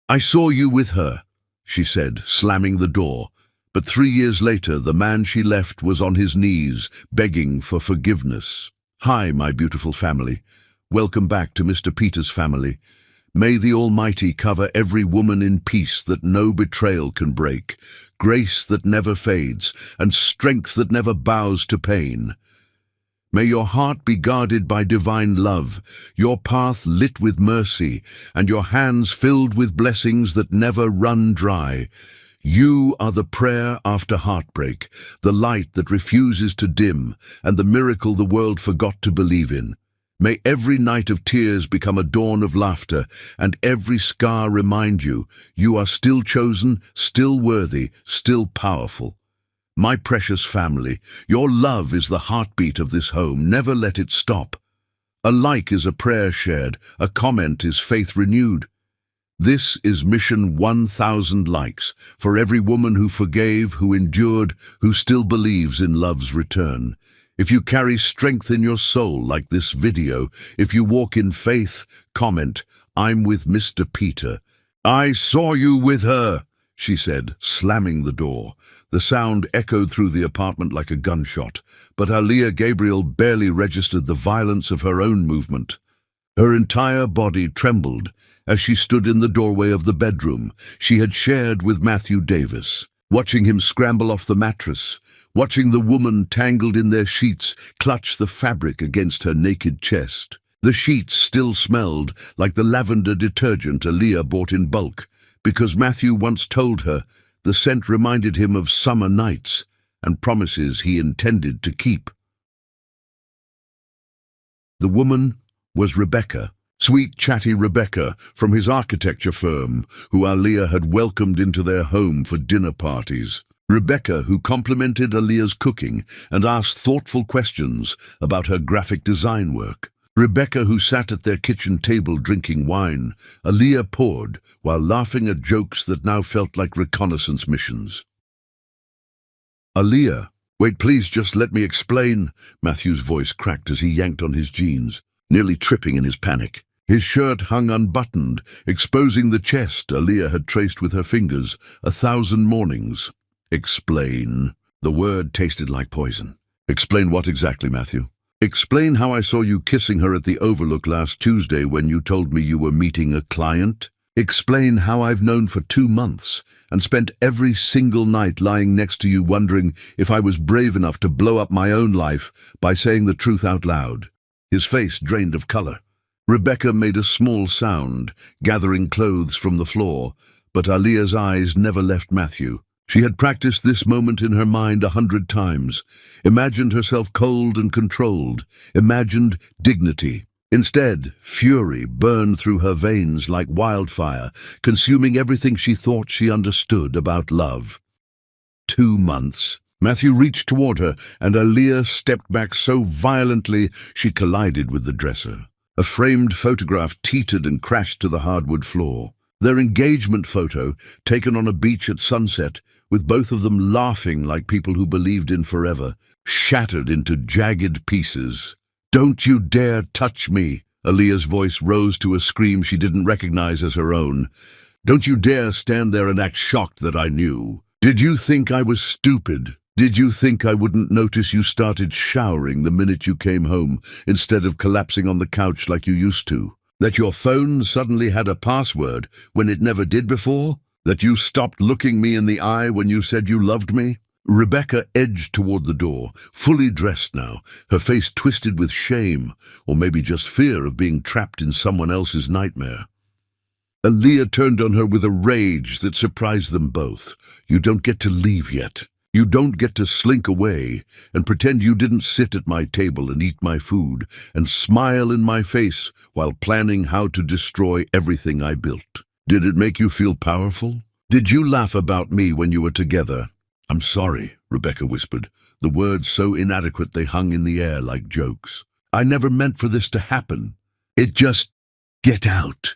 "I saw you with her," she said, slamming the door. But 3 years later, the man she left was on his knees, begging for forgiveness. "Hi, my beautiful family. Welcome back to Mr. Peters' family. May the Almighty cover every woman in peace that no betrayal can break, grace that never fades, and strength that never bows to pain. May your heart be guarded by divine love, your path lit with mercy, and your hands filled with blessings that never run dry. You are the prayer after heartbreak, the light that refuses to dim, and the miracle the world forgot to believe in. May every night of tears become a dawn of laughter, and every scar remind you, you are still chosen, still worthy, still powerful. My precious family, your love is the heartbeat of this home. Never let it stop. A like is a prayer shared, a comment is faith renewed. This is mission 1,000 likes for every woman who forgave, who endured, who still believes in love's return. If you carry strength in your soul like this video, if you walk in faith, comment, "I'm with Mr. Peter." "I saw you with her," she said, slamming the door. The sound echoed through the apartment like a gunshot, but Aaliyah Gabriel barely registered the violence of her own movement. Her entire body trembled as she stood in the doorway of the bedroom she had shared with Matthew Davis, watching him scramble off the mattress, watching the woman tangled in their sheets clutch the fabric against her naked chest. The sheets still smelled like the lavender detergent Aaliyah bought in bulk, because Matthew once told her the scent reminded him of summer nights and promises he intended to keep. The woman was Rebecca, sweet, chatty Rebecca from his architecture firm, who Aaliyah had welcomed into their home for dinner parties. Rebecca, who complimented Aaliyah's cooking and asked thoughtful questions about her graphic design work. Rebecca, who sat at their kitchen table drinking wine, Aaliyah poured while laughing at jokes that now felt like reconnaissance missions. "Aaliyah, wait, please, just let me explain." Matthew's voice cracked as he yanked on his jeans, nearly tripping in his panic. His shirt hung unbuttoned, exposing the chest Aaliyah had traced with her fingers 1,000 mornings. "Explain." The word tasted like poison. "Explain what exactly, Matthew?" "Explain how I saw you kissing her at the Overlook last Tuesday when you told me you were meeting a client. Explain how I've known for 2 months and spent every single night lying next to you wondering if I was brave enough to blow up my own life by saying the truth out loud." His face drained of color. Rebecca made a small sound, gathering clothes from the floor, but Aaliyah's eyes never left Matthew. She had practiced this moment in her mind 100 times, imagined herself cold and controlled, imagined dignity. Instead, fury burned through her veins like wildfire, consuming everything she thought she understood about love. 2 months. Matthew reached toward her, and Aaliyah stepped back so violently she collided with the dresser. A framed photograph teetered and crashed to the hardwood floor. Their engagement photo, taken on a beach at sunset, with both of them laughing like people who believed in forever, shattered into jagged pieces. "Don't you dare touch me!" Aaliyah's voice rose to a scream she didn't recognize as her own. "Don't you dare stand there and act shocked that I knew. Did you think I was stupid? Did you think I wouldn't notice you started showering the minute you came home instead of collapsing on the couch like you used to? That your phone suddenly had a password when it never did before? That you stopped looking me in the eye when you said you loved me?" Rebecca edged toward the door, fully dressed now, her face twisted with shame, or maybe just fear of being trapped in someone else's nightmare. Aaliyah turned on her with a rage that surprised them both. "You don't get to leave yet. You don't get to slink away and pretend you didn't sit at my table and eat my food and smile in my face while planning how to destroy everything I built. Did it make you feel powerful? Did you laugh about me when you were together?" "I'm sorry," Rebecca whispered, the words so inadequate they hung in the air like jokes. "I never meant for this to happen. It just... Get out."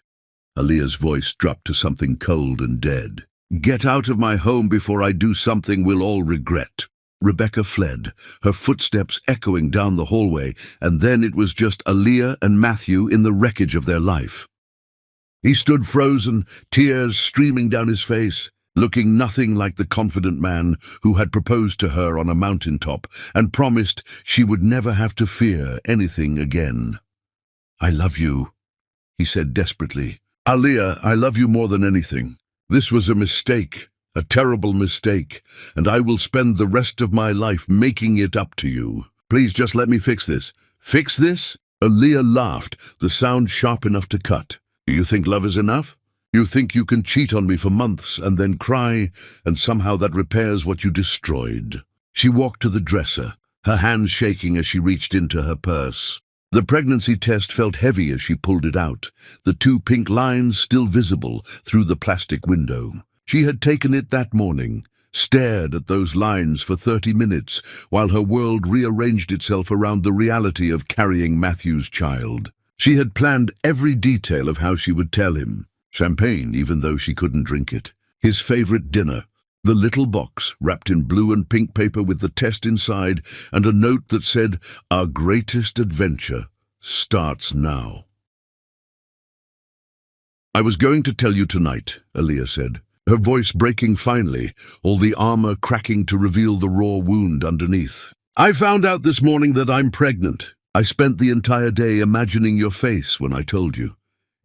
Aaliyah's voice dropped to something cold and dead. "Get out of my home before I do something we'll all regret." Rebecca fled, her footsteps echoing down the hallway, and then it was just Aaliyah and Matthew in the wreckage of their life. He stood frozen, tears streaming down his face, looking nothing like the confident man who had proposed to her on a mountaintop and promised she would never have to fear anything again. "I love you," he said desperately. "Aaliyah, I love you more than anything. This was a mistake, a terrible mistake, and I will spend the rest of my life making it up to you. Please just let me fix this." "Fix this?" Aaliyah laughed, the sound sharp enough to cut. "Do you think love is enough? You think you can cheat on me for months and then cry, and somehow that repairs what you destroyed?" She walked to the dresser, her hands shaking as she reached into her purse. The pregnancy test felt heavy as she pulled it out, the 2 pink lines still visible through the plastic window. She had taken it that morning, stared at those lines for 30 minutes while her world rearranged itself around the reality of carrying Matthew's child. She had planned every detail of how she would tell him. Champagne, even though she couldn't drink it. His favorite dinner. The little box, wrapped in blue and pink paper with the test inside, and a note that said, "Our greatest adventure starts now." "I was going to tell you tonight," Aaliyah said, her voice breaking finally, all the armor cracking to reveal the raw wound underneath. "I found out this morning that I'm pregnant. I spent the entire day imagining your face when I told you.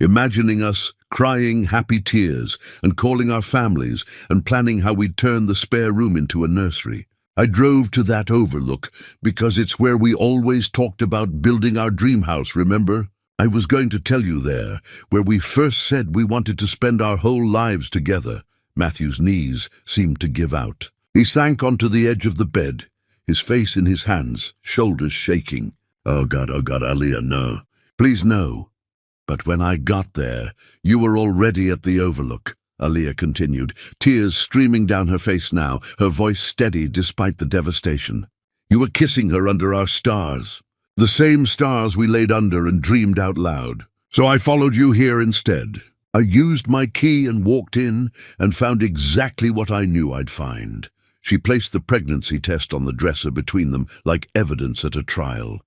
Imagining us crying happy tears and calling our families and planning how we'd turn the spare room into a nursery. I drove to that overlook because it's where we always talked about building our dream house, remember? I was going to tell you there, where we first said we wanted to spend our whole lives together." Matthew's knees seemed to give out. He sank onto the edge of the bed, his face in his hands, shoulders shaking. Oh God, Aaliyah, no. Please, no. "But when I got there, you were already at the overlook," Aaliyah continued, tears streaming down her face now, her voice steady despite the devastation. "You were kissing her under our stars, the same stars we laid under and dreamed out loud. So I followed you here instead. I used my key and walked in and found exactly what I knew I'd find." She placed the pregnancy test on the dresser between them like evidence at a trial.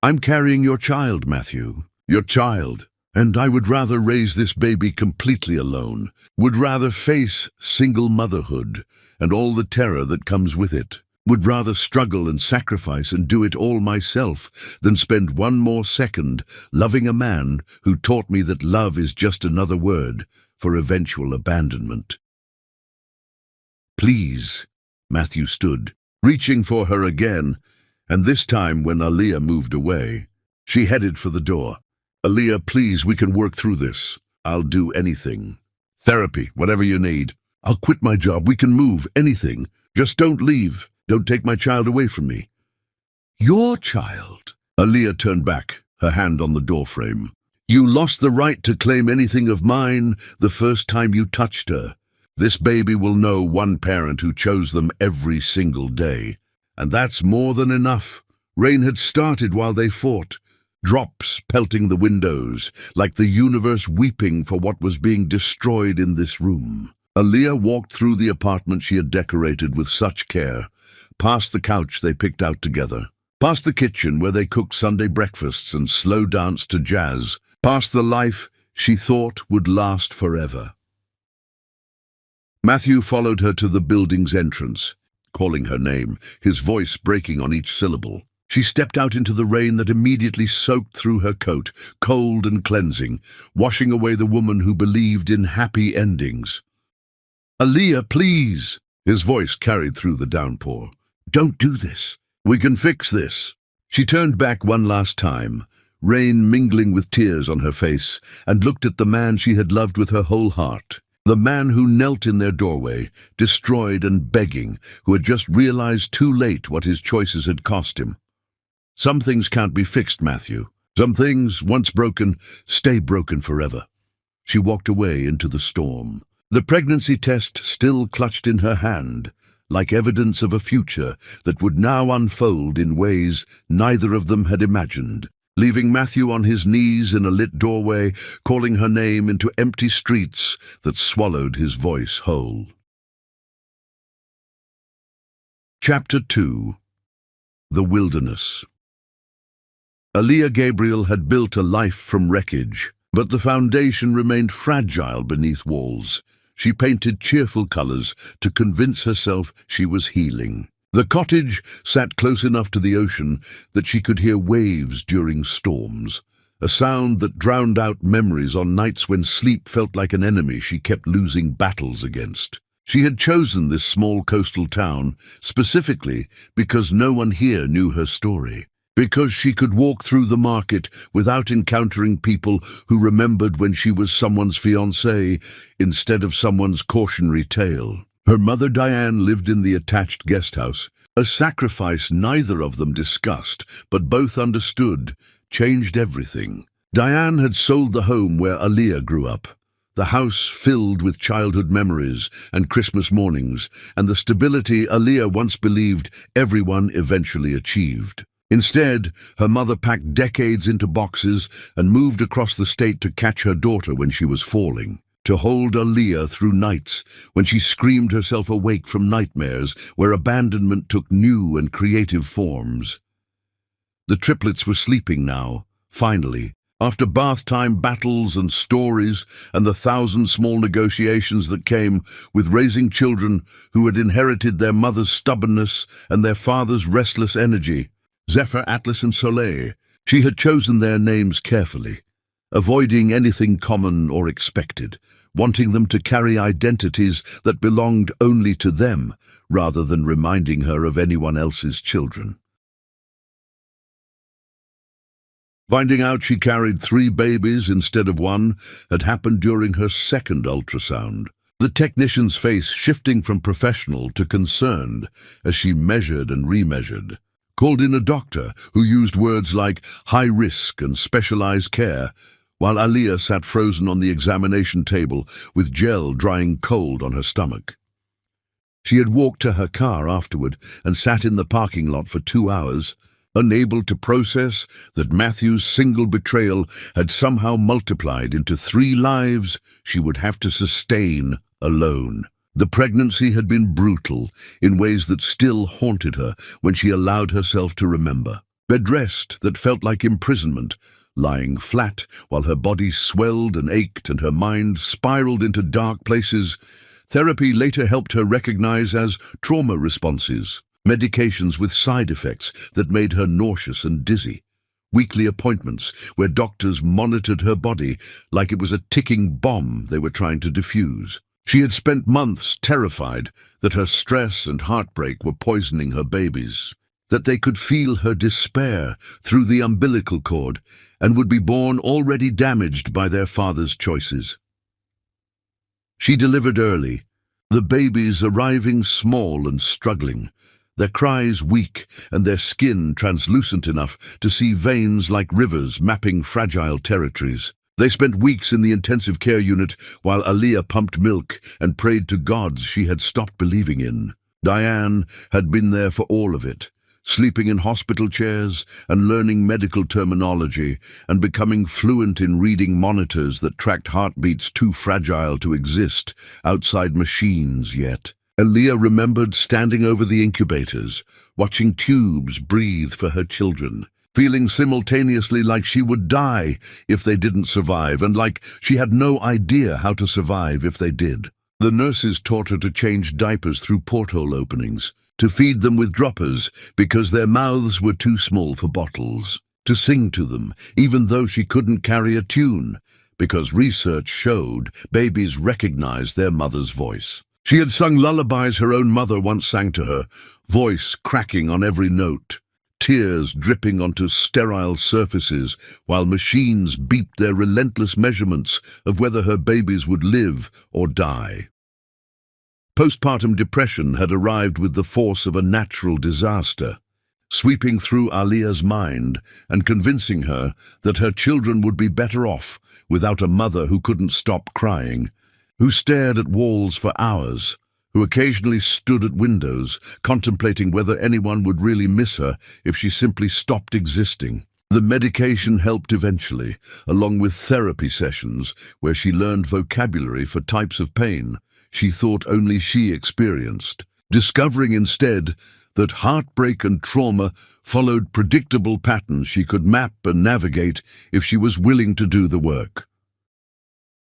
"I'm carrying your child, Matthew. Your child, and I would rather raise this baby completely alone, would rather face single motherhood and all the terror that comes with it, would rather struggle and sacrifice and do it all myself than spend one more second loving a man who taught me that love is just another word for eventual abandonment." "Please," Matthew stood, reaching for her again, and this time when Aaliyah moved away, she headed for the door. "Aaliyah, please, we can work through this. I'll do anything. Therapy, whatever you need. I'll quit my job. We can move, anything. Just don't leave. Don't take my child away from me." "Your child?" Aaliyah turned back, her hand on the doorframe. "You lost the right to claim anything of mine the first time you touched her. This baby will know one parent who chose them every single day. And that's more than enough." Rain had started while they fought, drops pelting the windows, like the universe weeping for what was being destroyed in this room. Aaliyah walked through the apartment she had decorated with such care, past the couch they picked out together, past the kitchen where they cooked Sunday breakfasts and slow danced to jazz, past the life she thought would last forever. Matthew followed her to the building's entrance, calling her name, his voice breaking on each syllable. She stepped out into the rain that immediately soaked through her coat, cold and cleansing, washing away the woman who believed in happy endings. "Aaliyah, please!" His voice carried through the downpour. "Don't do this. We can fix this." She turned back one last time, rain mingling with tears on her face, and looked at the man she had loved with her whole heart. The man who knelt in their doorway, destroyed and begging, who had just realized too late what his choices had cost him. "Some things can't be fixed, Matthew. Some things, once broken, stay broken forever." She walked away into the storm, the pregnancy test still clutched in her hand, like evidence of a future that would now unfold in ways neither of them had imagined, leaving Matthew on his knees in a lit doorway, calling her name into empty streets that swallowed his voice whole. Chapter 2. The Wilderness. Aaliyah Gabriel had built a life from wreckage, But the foundation remained fragile beneath walls. She painted cheerful colors to convince herself she was healing. The cottage sat close enough to the ocean that she could hear waves during storms, a sound that drowned out memories on nights when sleep felt like an enemy she kept losing battles against. She had chosen this small coastal town specifically because no one here knew her story, because she could walk through the market without encountering people who remembered when she was someone's fiancée instead of someone's cautionary tale. Her mother Diane lived in the attached guest house, a sacrifice neither of them discussed, but both understood changed everything. Diane had sold the home where Aaliyah grew up, the house filled with childhood memories and Christmas mornings, and the stability Aaliyah once believed everyone eventually achieved. Instead, her mother packed decades into boxes and moved across the state to catch her daughter when she was falling, to hold Aaliyah through nights when she screamed herself awake from nightmares where abandonment took new and creative forms. The triplets were sleeping now, finally, after bath-time battles and stories and the 1,000 small negotiations that came with raising children who had inherited their mother's stubbornness and their father's restless energy. Zephyr, Atlas, and Soleil. She had chosen their names carefully, avoiding anything common or expected, wanting them to carry identities that belonged only to them, rather than reminding her of anyone else's children. Finding out she carried 3 babies instead of 1 had happened during her second ultrasound, the technician's face shifting from professional to concerned as she measured and remeasured. Called in a doctor who used words like high risk and specialized care, while Aaliyah sat frozen on the examination table with gel drying cold on her stomach. She had walked to her car afterward and sat in the parking lot for 2 hours, unable to process that Matthew's single betrayal had somehow multiplied into 3 lives she would have to sustain alone. The pregnancy had been brutal in ways that still haunted her when she allowed herself to remember. Bedrest that felt like imprisonment, lying flat while her body swelled and ached and her mind spiraled into dark places, therapy later helped her recognize as trauma responses, medications with side effects that made her nauseous and dizzy, weekly appointments where doctors monitored her body like it was a ticking bomb they were trying to defuse. She had spent months terrified that her stress and heartbreak were poisoning her babies, that they could feel her despair through the umbilical cord and would be born already damaged by their father's choices. She delivered early, the babies arriving small and struggling, their cries weak and their skin translucent enough to see veins like rivers mapping fragile territories. They spent weeks in the intensive care unit while Aaliyah pumped milk and prayed to gods she had stopped believing in. Diane had been there for all of it, sleeping in hospital chairs and learning medical terminology and becoming fluent in reading monitors that tracked heartbeats too fragile to exist outside machines yet. Aaliyah remembered standing over the incubators, watching tubes breathe for her children, feeling simultaneously like she would die if they didn't survive and like she had no idea how to survive if they did. The nurses taught her to change diapers through porthole openings, to feed them with droppers because their mouths were too small for bottles, to sing to them even though she couldn't carry a tune, because research showed babies recognized their mother's voice. She had sung lullabies her own mother once sang to her, voice cracking on every note, tears dripping onto sterile surfaces while machines beeped their relentless measurements of whether her babies would live or die. Postpartum depression had arrived with the force of a natural disaster, sweeping through Aaliyah's mind and convincing her that her children would be better off without a mother who couldn't stop crying, who stared at walls for hours, who occasionally stood at windows, contemplating whether anyone would really miss her if she simply stopped existing. The medication helped eventually, along with therapy sessions where she learned vocabulary for types of pain she thought only she experienced, discovering instead that heartbreak and trauma followed predictable patterns she could map and navigate if she was willing to do the work.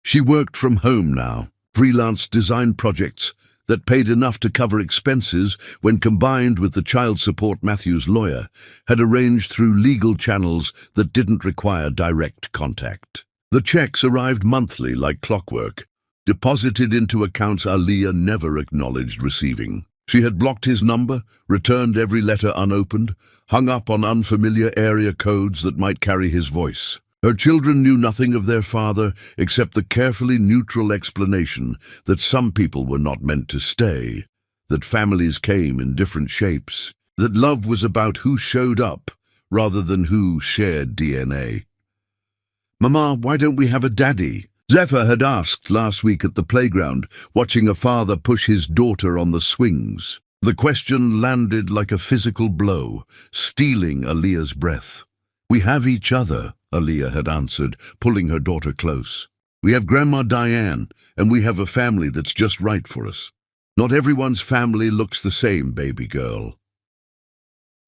She worked from home now, freelance design projects that paid enough to cover expenses when combined with the child support Matthew's lawyer had arranged through legal channels that didn't require direct contact. The checks arrived monthly like clockwork, deposited into accounts Aaliyah never acknowledged receiving. She had blocked his number, returned every letter unopened, hung up on unfamiliar area codes that might carry his voice. Her children knew nothing of their father except the carefully neutral explanation that some people were not meant to stay, that families came in different shapes, that love was about who showed up rather than who shared DNA. "Mama, why don't we have a daddy?" Zephyr had asked last week at the playground, watching a father push his daughter on the swings. The question landed like a physical blow, stealing Aaliyah's breath. "We have each other," Aaliyah had answered, pulling her daughter close. "We have Grandma Diane, and we have a family that's just right for us. Not everyone's family looks the same, baby girl."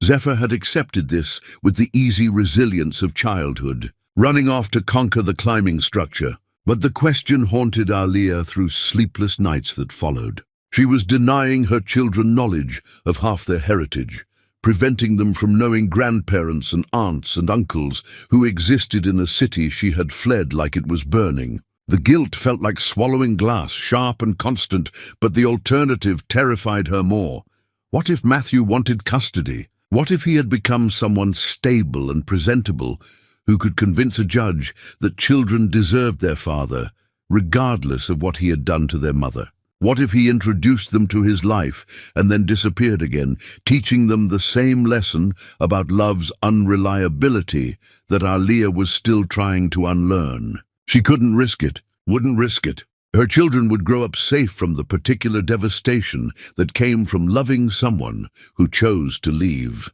Zephyr had accepted this with the easy resilience of childhood, running off to conquer the climbing structure. But the question haunted Aaliyah through sleepless nights that followed. She was denying her children knowledge of half their heritage, preventing them from knowing grandparents and aunts and uncles who existed in a city she had fled like it was burning. The guilt felt like swallowing glass, sharp and constant, but the alternative terrified her more. What if Matthew wanted custody? What if he had become someone stable and presentable who could convince a judge that children deserved their father, regardless of what he had done to their mother? What if he introduced them to his life and then disappeared again, teaching them the same lesson about love's unreliability that Aaliyah was still trying to unlearn? She couldn't risk it, wouldn't risk it. Her children would grow up safe from the particular devastation that came from loving someone who chose to leave.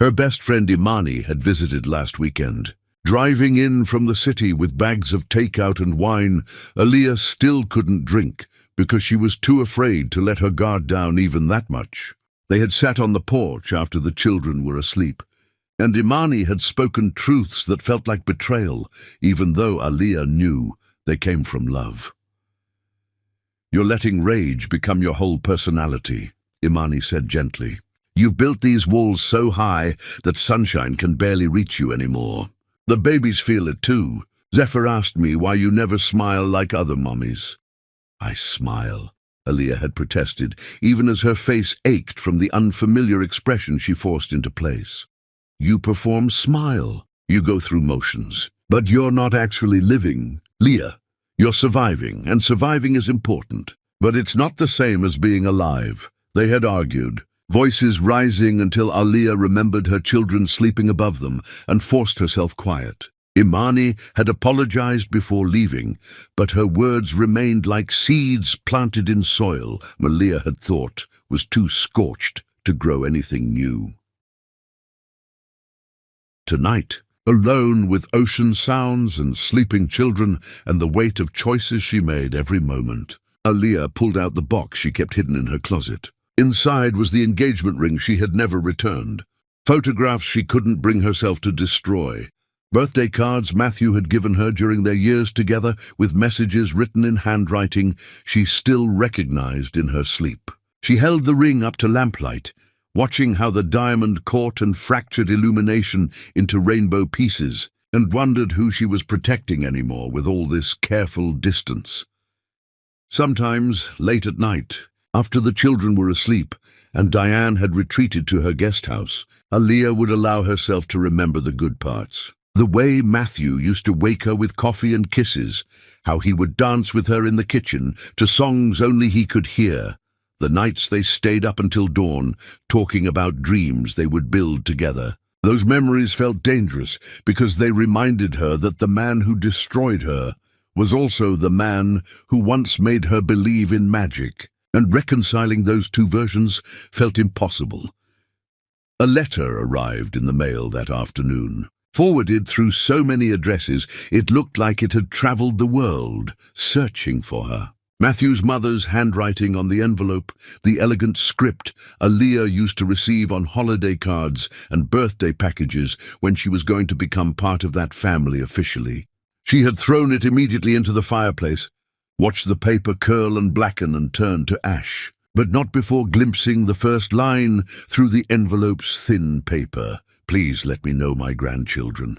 Her best friend Imani had visited last weekend. Driving in from the city with bags of takeout and wine, Aaliyah still couldn't drink because she was too afraid to let her guard down even that much. They had sat on the porch after the children were asleep, and Imani had spoken truths that felt like betrayal, even though Aaliyah knew they came from love. "You're letting rage become your whole personality," Imani said gently. "You've built these walls so high that sunshine can barely reach you anymore. The babies feel it too. Zephyr asked me why you never smile like other mummies." "I smile," Aaliyah had protested, even as her face ached from the unfamiliar expression she forced into place. "You perform smile. You go through motions. But you're not actually living. Leah, you're surviving, and surviving is important. But it's not the same as being alive." They had argued, voices rising until Aaliyah remembered her children sleeping above them and forced herself quiet. Imani had apologized before leaving, but her words remained like seeds planted in soil Aaliyah had thought was too scorched to grow anything new. Tonight, alone with ocean sounds and sleeping children and the weight of choices she made every moment, Aaliyah pulled out the box she kept hidden in her closet. Inside was the engagement ring she had never returned, photographs she couldn't bring herself to destroy, birthday cards Matthew had given her during their years together with messages written in handwriting she still recognized in her sleep. She held the ring up to lamplight, watching how the diamond caught and fractured illumination into rainbow pieces, and wondered who she was protecting anymore with all this careful distance. Sometimes, late at night, after the children were asleep and Diane had retreated to her guest house, Aaliyah would allow herself to remember the good parts. The way Matthew used to wake her with coffee and kisses, how he would dance with her in the kitchen to songs only he could hear, the nights they stayed up until dawn, talking about dreams they would build together. Those memories felt dangerous because they reminded her that the man who destroyed her was also the man who once made her believe in magic. And reconciling those two versions felt impossible. A letter arrived in the mail that afternoon. Forwarded through so many addresses, it looked like it had traveled the world, searching for her. Matthew's mother's handwriting on the envelope, the elegant script Aaliyah used to receive on holiday cards and birthday packages when she was going to become part of that family officially. She had thrown it immediately into the fireplace, watched the paper curl and blacken and turn to ash, but not before glimpsing the first line through the envelope's thin paper. "Please let me know my grandchildren."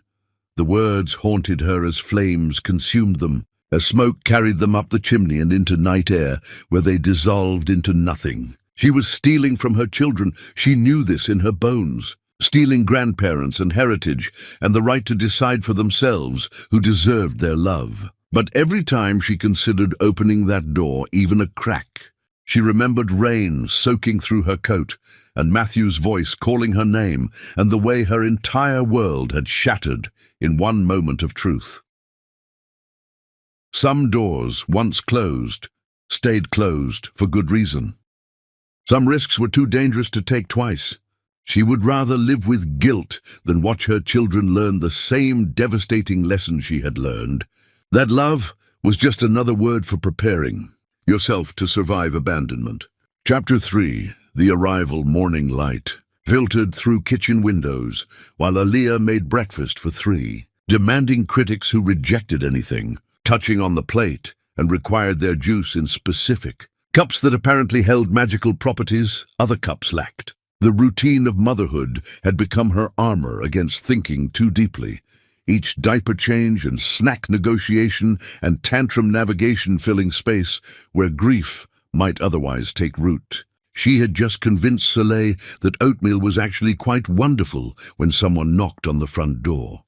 The words haunted her as flames consumed them, as smoke carried them up the chimney and into night air, where they dissolved into nothing. She was stealing from her children. She knew this in her bones. Stealing grandparents and heritage and the right to decide for themselves who deserved their love. But every time she considered opening that door, even a crack, she remembered rain soaking through her coat, and Matthew's voice calling her name, and the way her entire world had shattered in one moment of truth. Some doors, once closed, stayed closed for good reason. Some risks were too dangerous to take twice. She would rather live with guilt than watch her children learn the same devastating lesson she had learned. That love was just another word for preparing yourself to survive abandonment. Chapter 3. The Arrival. Morning light filtered through kitchen windows while Aaliyah made breakfast for 3, demanding critics who rejected anything touching on the plate and required their juice in specific cups that apparently held magical properties other cups lacked. The routine of motherhood had become her armor against thinking too deeply. Each diaper change and snack negotiation and tantrum navigation filling space where grief might otherwise take root. She had just convinced Soleil that oatmeal was actually quite wonderful when someone knocked on the front door.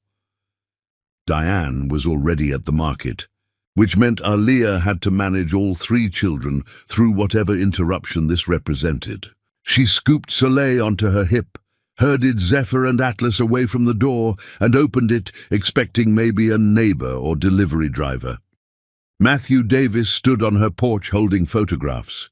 Diane was already at the market, which meant Aaliyah had to manage all 3 children through whatever interruption this represented. She scooped Soleil onto her hip, herded Zephyr and Atlas away from the door, and opened it, expecting maybe a neighbor or delivery driver. Matthew Davis stood on her porch holding photographs.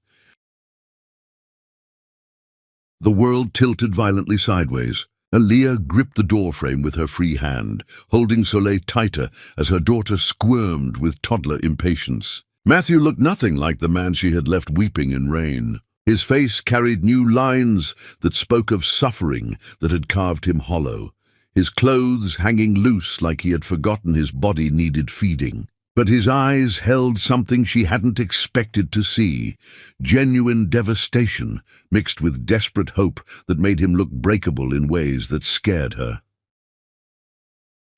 The world tilted violently sideways. Aaliyah gripped the doorframe with her free hand, holding Soleil tighter as her daughter squirmed with toddler impatience. Matthew looked nothing like the man she had left weeping in rain. His face carried new lines that spoke of suffering that had carved him hollow, his clothes hanging loose like he had forgotten his body needed feeding. But his eyes held something she hadn't expected to see, genuine devastation mixed with desperate hope that made him look breakable in ways that scared her.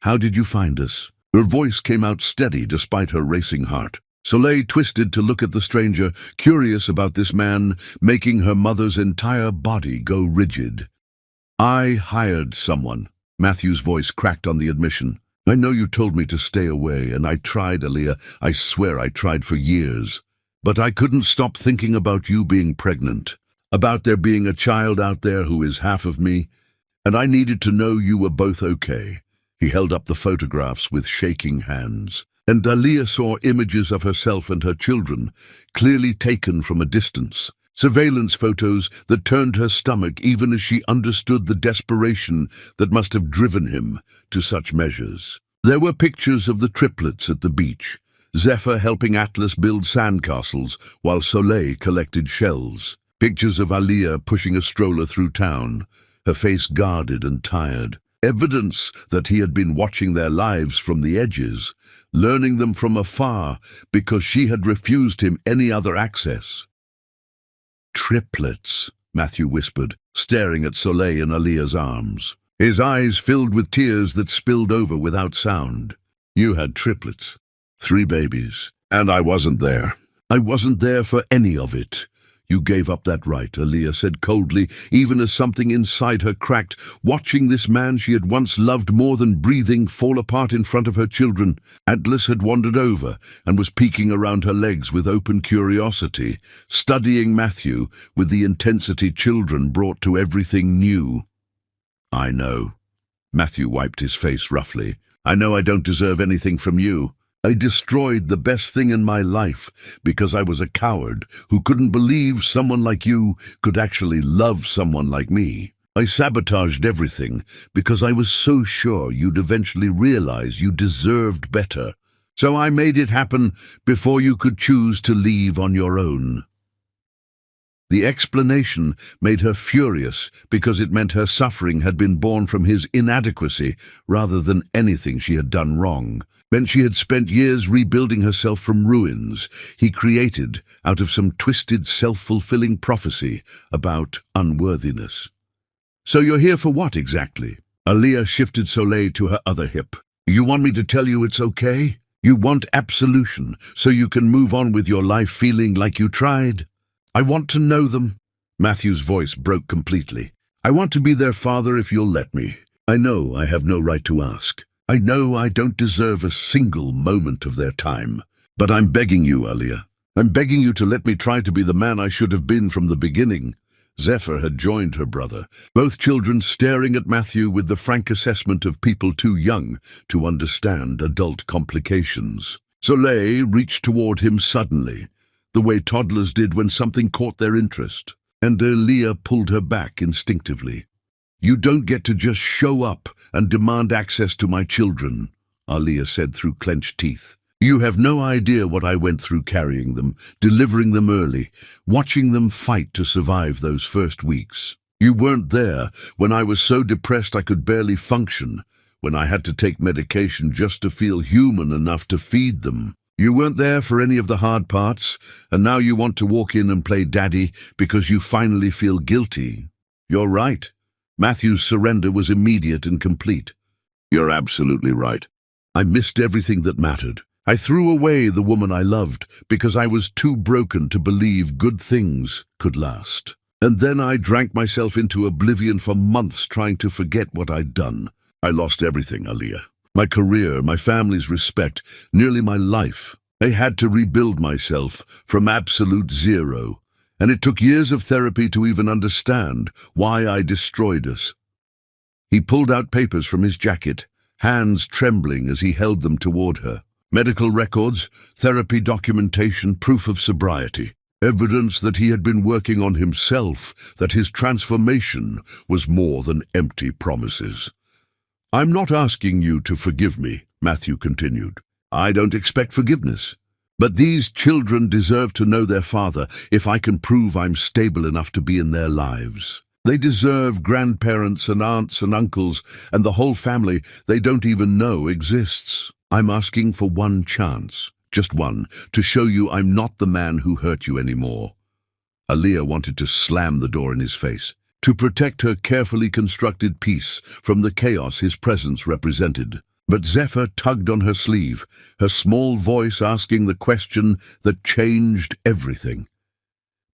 "How did you find us?" Her voice came out steady despite her racing heart. Soleil twisted to look at the stranger, curious about this man, making her mother's entire body go rigid. "I hired someone." Matthew's voice cracked on the admission. "I know you told me to stay away, and I tried, Aaliyah. I swear I tried for years. But I couldn't stop thinking about you being pregnant, about there being a child out there who is half of me, and I needed to know you were both okay." He held up the photographs with shaking hands, and Aaliyah saw images of herself and her children, clearly taken from a distance. Surveillance photos that turned her stomach even as she understood the desperation that must have driven him to such measures. There were pictures of the triplets at the beach, Zephyr helping Atlas build sandcastles while Soleil collected shells. Pictures of Aaliyah pushing a stroller through town, her face guarded and tired. Evidence that he had been watching their lives from the edges, learning them from afar because she had refused him any other access. "Triplets," Matthew whispered, staring at Soleil in Aaliyah's arms. His eyes filled with tears that spilled over without sound. "You had triplets, 3 babies, and I wasn't there. I wasn't there for any of it." "You gave up that right," Aaliyah said coldly, even as something inside her cracked, watching this man she had once loved more than breathing fall apart in front of her children. Atlas had wandered over and was peeking around her legs with open curiosity, studying Matthew with the intensity children brought to everything new. "I know." Matthew wiped his face roughly. "I know I don't deserve anything from you. I destroyed the best thing in my life because I was a coward who couldn't believe someone like you could actually love someone like me. I sabotaged everything because I was so sure you'd eventually realize you deserved better. So I made it happen before you could choose to leave on your own." The explanation made her furious because it meant her suffering had been born from his inadequacy rather than anything she had done wrong. Meant she had spent years rebuilding herself from ruins he created out of some twisted self-fulfilling prophecy about unworthiness. "So you're here for what exactly?" Aaliyah shifted Soleil to her other hip. "You want me to tell you it's okay? You want absolution so you can move on with your life feeling like you tried?" "I want to know them." Matthew's voice broke completely. "I want to be their father if you'll let me. I know I have no right to ask. I know I don't deserve a single moment of their time. But I'm begging you, Aaliyah. I'm begging you to let me try to be the man I should have been from the beginning." Zephyr had joined her brother, both children staring at Matthew with the frank assessment of people too young to understand adult complications. Soleil reached toward him suddenly, the way toddlers did when something caught their interest, and Aaliyah pulled her back instinctively. "You don't get to just show up and demand access to my children," Aaliyah said through clenched teeth. "You have no idea what I went through carrying them, delivering them early, watching them fight to survive those first weeks. You weren't there when I was so depressed I could barely function, when I had to take medication just to feel human enough to feed them. You weren't there for any of the hard parts, and now you want to walk in and play daddy because you finally feel guilty. You're right. Matthew's surrender was immediate and complete. You're absolutely right. I missed everything that mattered. I threw away the woman I loved because I was too broken to believe good things could last. And then I drank myself into oblivion for months trying to forget what I'd done. I lost everything, Aaliyah. My career, my family's respect, nearly my life. I had to rebuild myself from absolute zero, and it took years of therapy to even understand why I destroyed us." He pulled out papers from his jacket, hands trembling as he held them toward her. Medical records, therapy documentation, proof of sobriety. Evidence that he had been working on himself, that his transformation was more than empty promises. "I'm not asking you to forgive me," Matthew continued. "I don't expect forgiveness. But these children deserve to know their father if I can prove I'm stable enough to be in their lives. They deserve grandparents and aunts and uncles and the whole family they don't even know exists. I'm asking for one chance, just one, to show you I'm not the man who hurt you anymore." Aaliyah wanted to slam the door in his face, to protect her carefully constructed peace from the chaos his presence represented. But Zephyr tugged on her sleeve, her small voice asking the question that changed everything.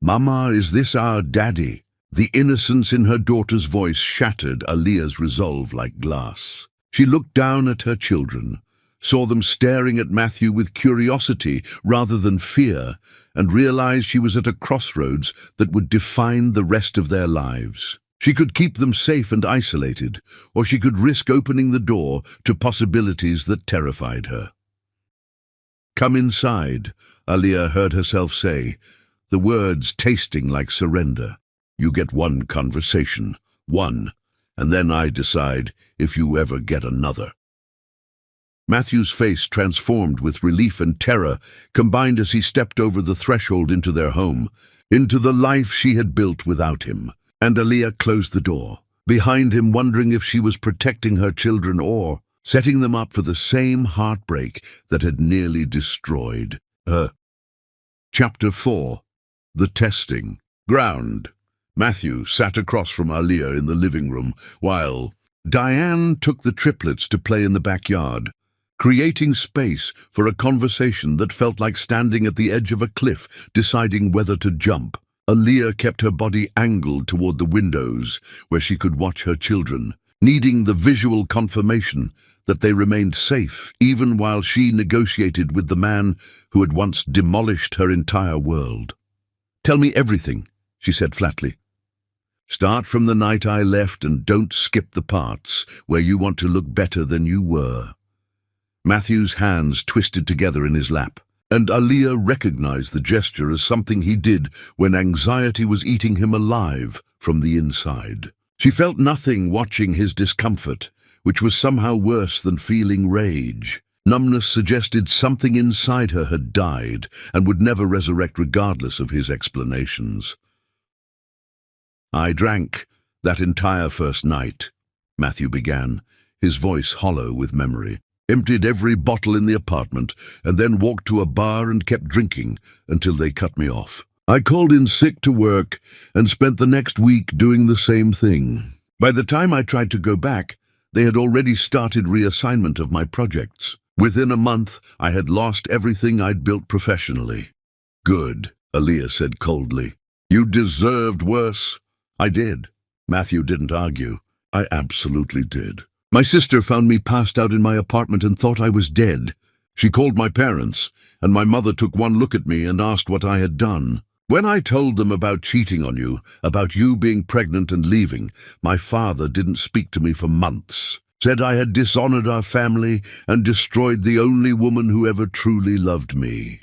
"Mama, is this our daddy?" The innocence in her daughter's voice shattered Aaliyah's resolve like glass. She looked down at her children, saw them staring at Matthew with curiosity rather than fear, and realized she was at a crossroads that would define the rest of their lives. She could keep them safe and isolated, or she could risk opening the door to possibilities that terrified her. "Come inside," Aaliyah heard herself say, the words tasting like surrender. "You get one conversation, one, and then I decide if you ever get another." Matthew's face transformed with relief and terror, combined as he stepped over the threshold into their home, into the life she had built without him. And Aaliyah closed the door, behind him wondering if she was protecting her children or setting them up for the same heartbreak that had nearly destroyed her. Chapter 4. The Testing Ground. Matthew sat across from Aaliyah in the living room, while Diane took the triplets to play in the backyard, creating space for a conversation that felt like standing at the edge of a cliff, deciding whether to jump. Aaliyah kept her body angled toward the windows where she could watch her children, needing the visual confirmation that they remained safe even while she negotiated with the man who had once demolished her entire world. "Tell me everything," she said flatly. "Start from the night I left and don't skip the parts where you want to look better than you were." Matthew's hands twisted together in his lap, and Aaliyah recognized the gesture as something he did when anxiety was eating him alive from the inside. She felt nothing watching his discomfort, which was somehow worse than feeling rage. Numbness suggested something inside her had died and would never resurrect regardless of his explanations. I drank that entire first night, Matthew began, his voice hollow with memory. Emptied every bottle in the apartment, and then walked to a bar and kept drinking until they cut me off. I called in sick to work and spent the next week doing the same thing. By the time I tried to go back, they had already started reassignment of my projects. Within a month, I had lost everything I'd built professionally. Good, Aaliyah said coldly. You deserved worse. I did. Matthew didn't argue. I absolutely did. My sister found me passed out in my apartment and thought I was dead. She called my parents, and my mother took one look at me and asked what I had done. When I told them about cheating on you, about you being pregnant and leaving, my father didn't speak to me for months. Said I had dishonored our family and destroyed the only woman who ever truly loved me.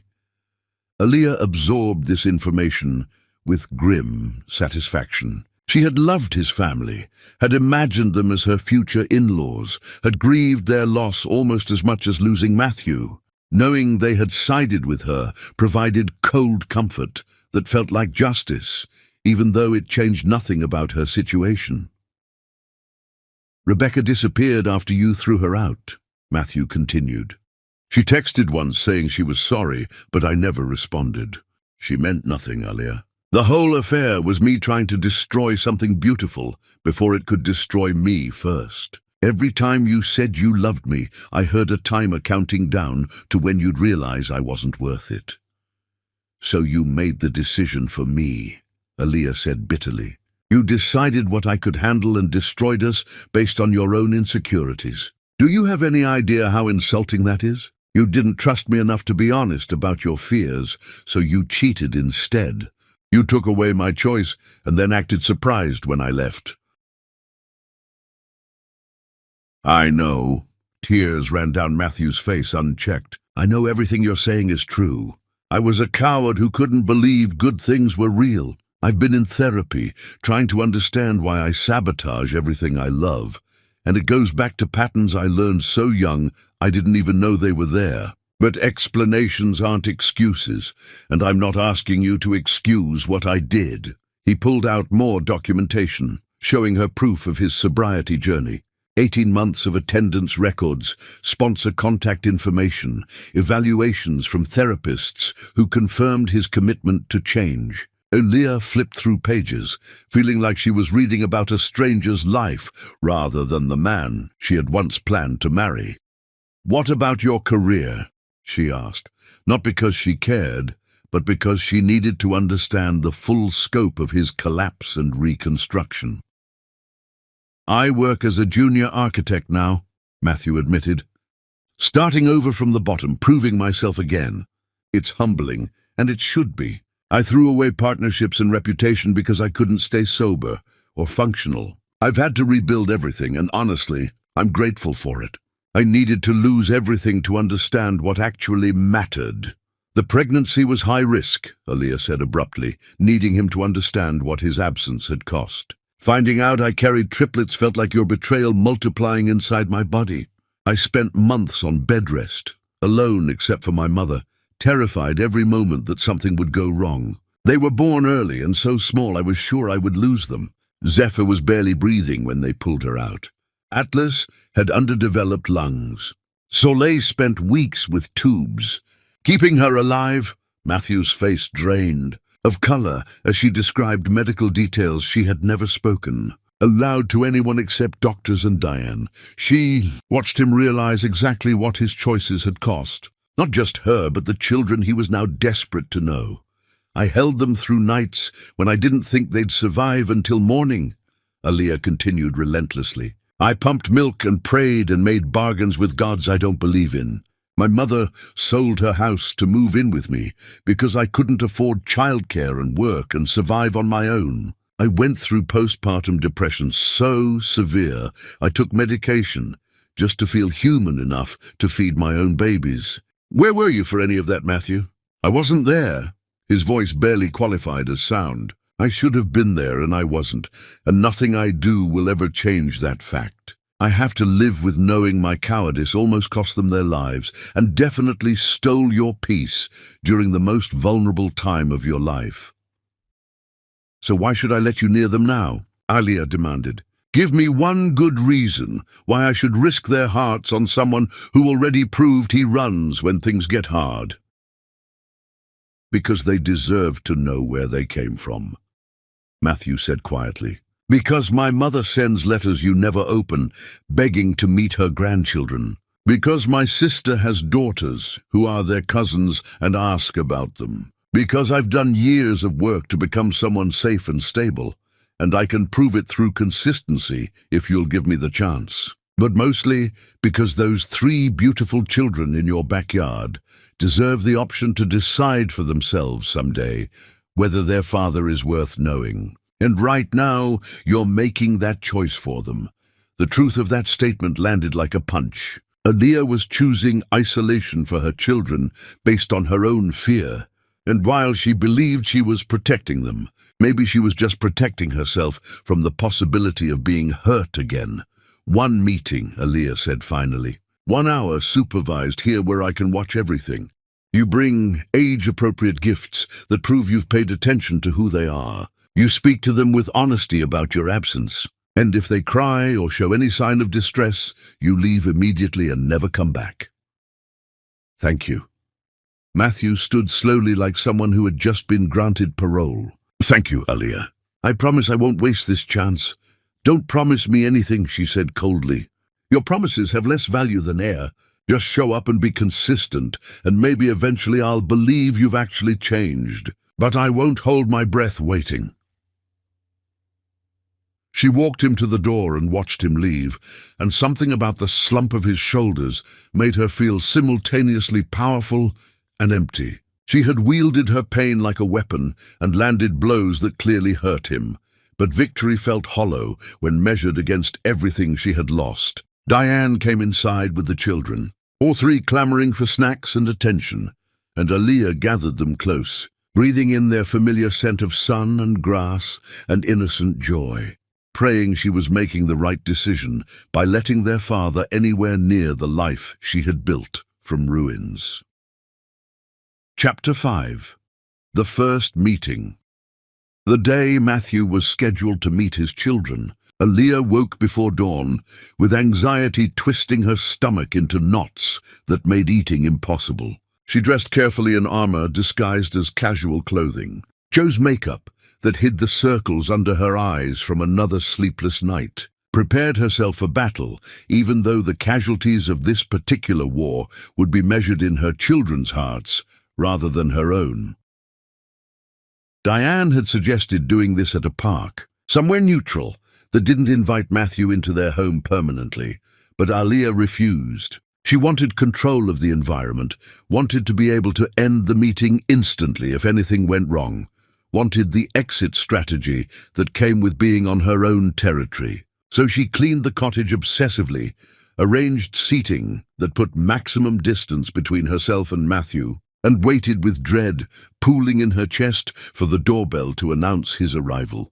Aaliyah absorbed this information with grim satisfaction. She had loved his family, had imagined them as her future in-laws, had grieved their loss almost as much as losing Matthew. Knowing they had sided with her provided cold comfort that felt like justice, even though it changed nothing about her situation. Rebecca disappeared after you threw her out, Matthew continued. She texted once saying she was sorry, but I never responded. She meant nothing, Aaliyah. The whole affair was me trying to destroy something beautiful before it could destroy me first. Every time you said you loved me, I heard a timer counting down to when you'd realize I wasn't worth it. So you made the decision for me, Aaliyah said bitterly. You decided what I could handle and destroyed us based on your own insecurities. Do you have any idea how insulting that is? You didn't trust me enough to be honest about your fears, so you cheated instead. You took away my choice and then acted surprised when I left. I know. Tears ran down Matthew's face unchecked. I know everything you're saying is true. I was a coward who couldn't believe good things were real. I've been in therapy, trying to understand why I sabotage everything I love. And it goes back to patterns I learned so young I didn't even know they were there. But explanations aren't excuses, and I'm not asking you to excuse what I did. He pulled out more documentation, showing her proof of his sobriety journey. 18 months of attendance records, sponsor contact information, evaluations from therapists who confirmed his commitment to change. Aaliyah flipped through pages, feeling like she was reading about a stranger's life rather than the man she had once planned to marry. What about your career? She asked, not because she cared, but because she needed to understand the full scope of his collapse and reconstruction. I work as a junior architect now, Matthew admitted. Starting over from the bottom, proving myself again. It's humbling, and it should be. I threw away partnerships and reputation because I couldn't stay sober or functional. I've had to rebuild everything, and honestly, I'm grateful for it. I needed to lose everything to understand what actually mattered. The pregnancy was high risk, Aaliyah said abruptly, needing him to understand what his absence had cost. Finding out I carried triplets felt like your betrayal multiplying inside my body. I spent months on bed rest, alone except for my mother, terrified every moment that something would go wrong. They were born early and so small I was sure I would lose them. Zephyr was barely breathing when they pulled her out. Atlas had underdeveloped lungs. Soleil spent weeks with tubes. Keeping her alive, Matthew's face drained. Of color, as she described medical details she had never spoken, aloud to anyone except doctors and Diane. She watched him realize exactly what his choices had cost. Not just her, but the children he was now desperate to know. I held them through nights when I didn't think they'd survive until morning, Aaliyah continued relentlessly. I pumped milk and prayed and made bargains with gods I don't believe in. My mother sold her house to move in with me because I couldn't afford childcare and work and survive on my own. I went through postpartum depression so severe I took medication just to feel human enough to feed my own babies. Where were you for any of that, Matthew? I wasn't there. His voice barely qualified as sound. I should have been there and I wasn't, and nothing I do will ever change that fact. I have to live with knowing my cowardice almost cost them their lives and definitely stole your peace during the most vulnerable time of your life. So why should I let you near them now? Aliyah demanded. Give me one good reason why I should risk their hearts on someone who already proved he runs when things get hard. Because they deserve to know where they came from, Matthew said quietly. Because my mother sends letters you never open, begging to meet her grandchildren. Because my sister has daughters who are their cousins and ask about them. Because I've done years of work to become someone safe and stable, and I can prove it through consistency if you'll give me the chance. But mostly because those 3 beautiful children in your backyard deserve the option to decide for themselves someday whether their father is worth knowing. And right now, you're making that choice for them. The truth of that statement landed like a punch. Aliyah was choosing isolation for her children based on her own fear. And while she believed she was protecting them, maybe she was just protecting herself from the possibility of being hurt again. 1 meeting, Aliyah said finally. 1 hour supervised here where I can watch everything. You bring age-appropriate gifts that prove you've paid attention to who they are. You speak to them with honesty about your absence. And if they cry or show any sign of distress, you leave immediately and never come back. Thank you. Matthew stood slowly like someone who had just been granted parole. Thank you, Aliyah. I promise I won't waste this chance. Don't promise me anything, she said coldly. Your promises have less value than air. Just show up and be consistent, and maybe eventually I'll believe you've actually changed. But I won't hold my breath waiting. She walked him to the door and watched him leave, and something about the slump of his shoulders made her feel simultaneously powerful and empty. She had wielded her pain like a weapon and landed blows that clearly hurt him, but victory felt hollow when measured against everything she had lost. Diane came inside with the children, all 3 clamoring for snacks and attention, and Aliyah gathered them close, breathing in their familiar scent of sun and grass and innocent joy, praying she was making the right decision by letting their father anywhere near the life she had built from ruins. Chapter 5. The First Meeting. The day Matthew was scheduled to meet his children, Aliyah woke before dawn, with anxiety twisting her stomach into knots that made eating impossible. She dressed carefully in armor disguised as casual clothing, chose makeup that hid the circles under her eyes from another sleepless night, prepared herself for battle, even though the casualties of this particular war would be measured in her children's hearts rather than her own. Diane had suggested doing this at a park, somewhere neutral, that didn't invite Matthew into their home permanently, but Aliyah refused. She wanted control of the environment, wanted to be able to end the meeting instantly if anything went wrong, wanted the exit strategy that came with being on her own territory. So she cleaned the cottage obsessively, arranged seating that put maximum distance between herself and Matthew, and waited with dread pooling in her chest for the doorbell to announce his arrival.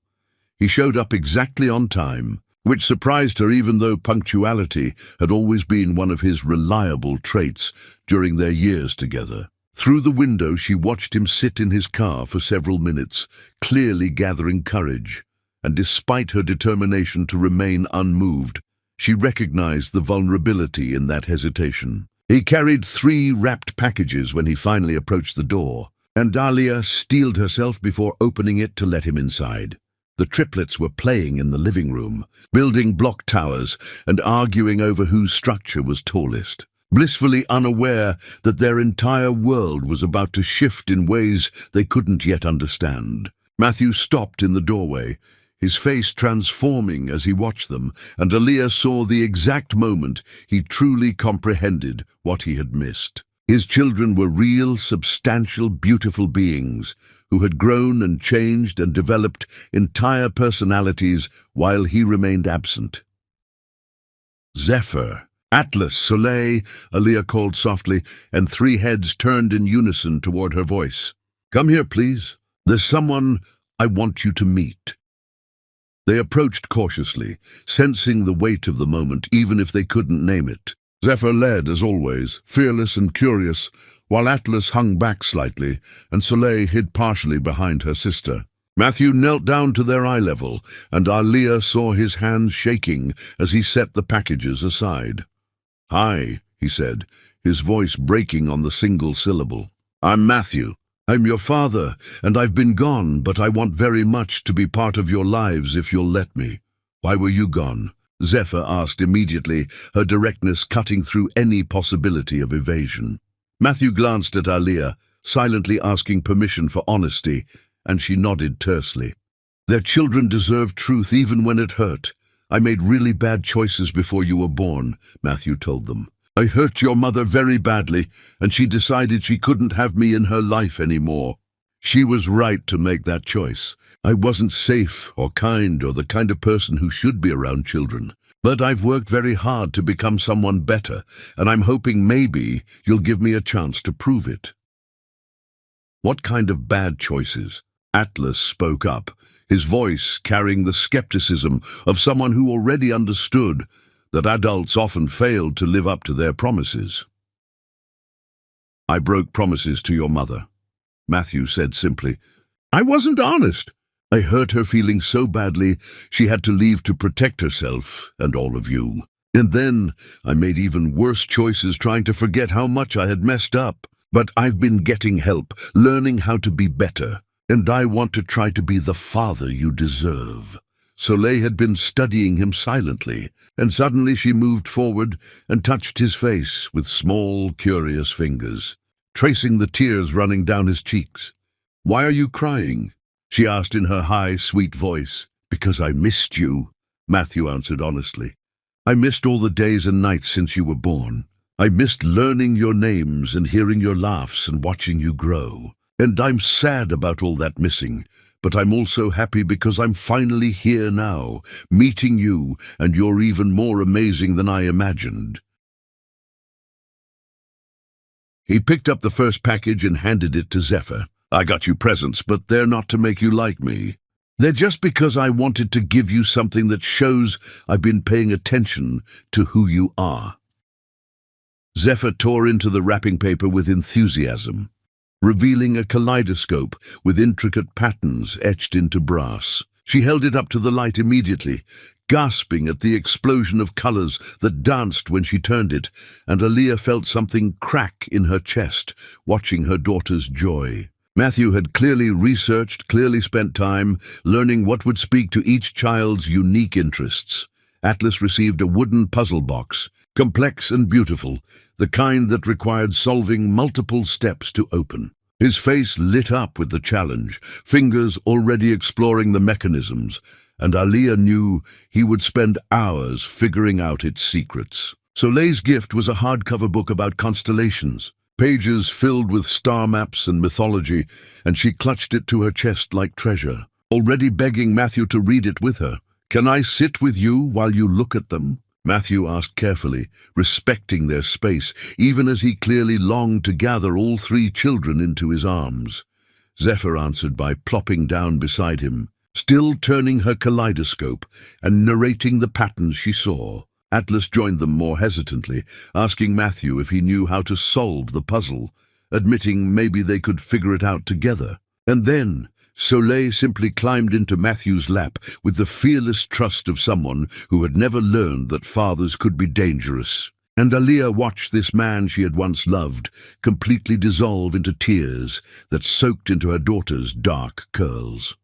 He showed up exactly on time, which surprised her even though punctuality had always been one of his reliable traits during their years together. Through the window she watched him sit in his car for several minutes, clearly gathering courage, and despite her determination to remain unmoved, she recognized the vulnerability in that hesitation. He carried 3 wrapped packages when he finally approached the door, and Aliyah steeled herself before opening it to let him inside. The triplets were playing in the living room, building block towers and arguing over whose structure was tallest, blissfully unaware that their entire world was about to shift in ways they couldn't yet understand. Matthew stopped in the doorway, his face transforming as he watched them, and Aliyah saw the exact moment he truly comprehended what he had missed. His children were real, substantial, beautiful beings who had grown and changed and developed entire personalities while he remained absent. Zephyr, Atlas, Soleil, Aliyah called softly, and 3 heads turned in unison toward her voice. Come here, please. There's someone I want you to meet. They approached cautiously, sensing the weight of the moment even if they couldn't name it. Zephyr led, as always, fearless and curious, while Atlas hung back slightly and Soleil hid partially behind her sister. Matthew knelt down to their eye level, and Aaliyah saw his hands shaking as he set the packages aside. "Hi," he said, his voice breaking on the single syllable. "I'm Matthew. I'm your father, and I've been gone, but I want very much to be part of your lives if you'll let me." "Why were you gone?" Zephyr asked immediately, her directness cutting through any possibility of evasion. Matthew glanced at Aaliyah, silently asking permission for honesty, and she nodded tersely. "Their children deserve truth even when it hurt. I made really bad choices before you were born," Matthew told them. "I hurt your mother very badly, and she decided she couldn't have me in her life anymore. She was right to make that choice. I wasn't safe or kind or the kind of person who should be around children. But I've worked very hard to become someone better, and I'm hoping maybe you'll give me a chance to prove it." "What kind of bad choices?" Atlas spoke up, his voice carrying the skepticism of someone who already understood that adults often failed to live up to their promises. "I broke promises to your mother," Matthew said simply. "I wasn't honest. I hurt her feelings so badly she had to leave to protect herself and all of you. And then I made even worse choices trying to forget how much I had messed up. But I've been getting help, learning how to be better. And I want to try to be the father you deserve." Soleil had been studying him silently, and suddenly she moved forward and touched his face with small, curious fingers, tracing the tears running down his cheeks. "Why are you crying?" she asked in her high, sweet voice. "Because I missed you," Matthew answered honestly. "I missed all the days and nights since you were born. I missed learning your names and hearing your laughs and watching you grow. And I'm sad about all that missing, but I'm also happy because I'm finally here now, meeting you, and you're even more amazing than I imagined." He picked up the first package and handed it to Zephyr. "I got you presents, but they're not to make you like me. They're just because I wanted to give you something that shows I've been paying attention to who you are." Zephyr tore into the wrapping paper with enthusiasm, revealing a kaleidoscope with intricate patterns etched into brass. She held it up to the light immediately, gasping at the explosion of colors that danced when she turned it, and Aaliyah felt something crack in her chest, watching her daughter's joy. Matthew had clearly researched, clearly spent time, learning what would speak to each child's unique interests. Atlas received a wooden puzzle box, complex and beautiful, the kind that required solving multiple steps to open. His face lit up with the challenge, fingers already exploring the mechanisms, and Aaliyah knew he would spend hours figuring out its secrets. Soleil's gift was a hardcover book about constellations, pages filled with star maps and mythology, and she clutched it to her chest like treasure, already begging Matthew to read it with her. "Can I sit with you while you look at them?" Matthew asked carefully, respecting their space, even as he clearly longed to gather all three children into his arms. Zephyr answered by plopping down beside him, still turning her kaleidoscope and narrating the patterns she saw. Atlas joined them more hesitantly, asking Matthew if he knew how to solve the puzzle, admitting maybe they could figure it out together. And then Soleil simply climbed into Matthew's lap with the fearless trust of someone who had never learned that fathers could be dangerous. And Aaliyah watched this man she had once loved completely dissolve into tears that soaked into her daughter's dark curls.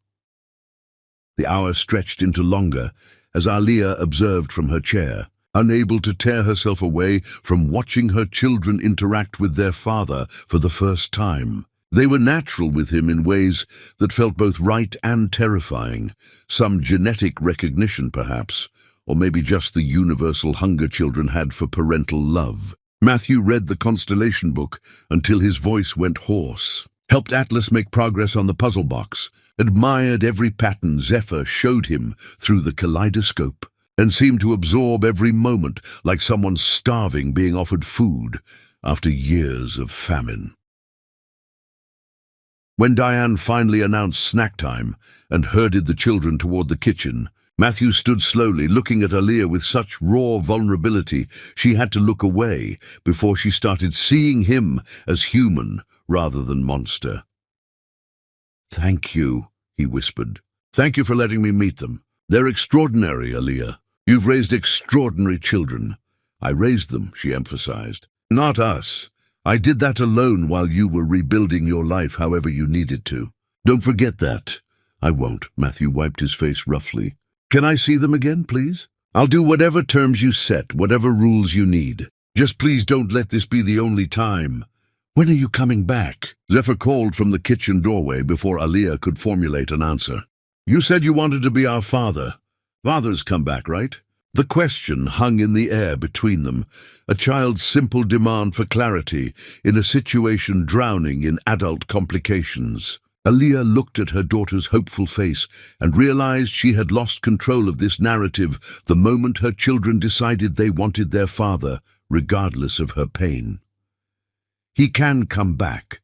The hour stretched into longer as Aaliyah observed from her chair, unable to tear herself away from watching her children interact with their father for the first time. They were natural with him in ways that felt both right and terrifying, some genetic recognition perhaps, or maybe just the universal hunger children had for parental love. Matthew read the constellation book until his voice went hoarse, helped Atlas make progress on the puzzle box, admired every pattern Zephyr showed him through the kaleidoscope, and seemed to absorb every moment like someone starving being offered food after years of famine. When Diane finally announced snack time and herded the children toward the kitchen, Matthew stood slowly, looking at Aaliyah with such raw vulnerability she had to look away before she started seeing him as human rather than monster. "Thank you," he whispered. "Thank you for letting me meet them. They're extraordinary, Aaliyah. You've raised extraordinary children." "I raised them," she emphasized. "Not us. I did that alone while you were rebuilding your life however you needed to. Don't forget that." "I won't." Matthew wiped his face roughly. "Can I see them again, please? I'll do whatever terms you set, whatever rules you need. Just please don't let this be the only time." "When are you coming back?" Zephyr called from the kitchen doorway before Aaliyah could formulate an answer. "You said you wanted to be our father. Father's come back, right?" The question hung in the air between them, a child's simple demand for clarity in a situation drowning in adult complications. Aaliyah looked at her daughter's hopeful face and realized she had lost control of this narrative the moment her children decided they wanted their father, regardless of her pain. "He can come back,"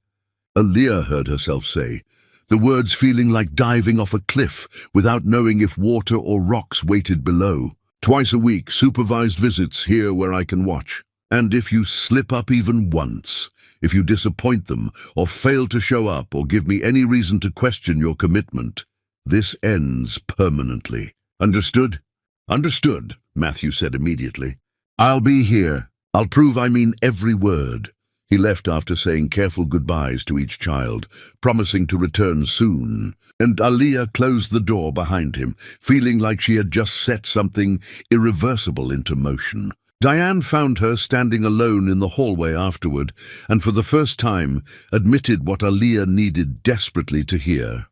Aaliyah heard herself say, the words feeling like diving off a cliff without knowing if water or rocks waited below. "Twice a week, supervised visits here where I can watch. And if you slip up even once, if you disappoint them or fail to show up or give me any reason to question your commitment, this ends permanently. Understood?" "Understood," Matthew said immediately. "I'll be here. I'll prove I mean every word." He left after saying careful goodbyes to each child, promising to return soon, and Aaliyah closed the door behind him, feeling like she had just set something irreversible into motion. Diane found her standing alone in the hallway afterward, and for the first time admitted what Aaliyah needed desperately to hear.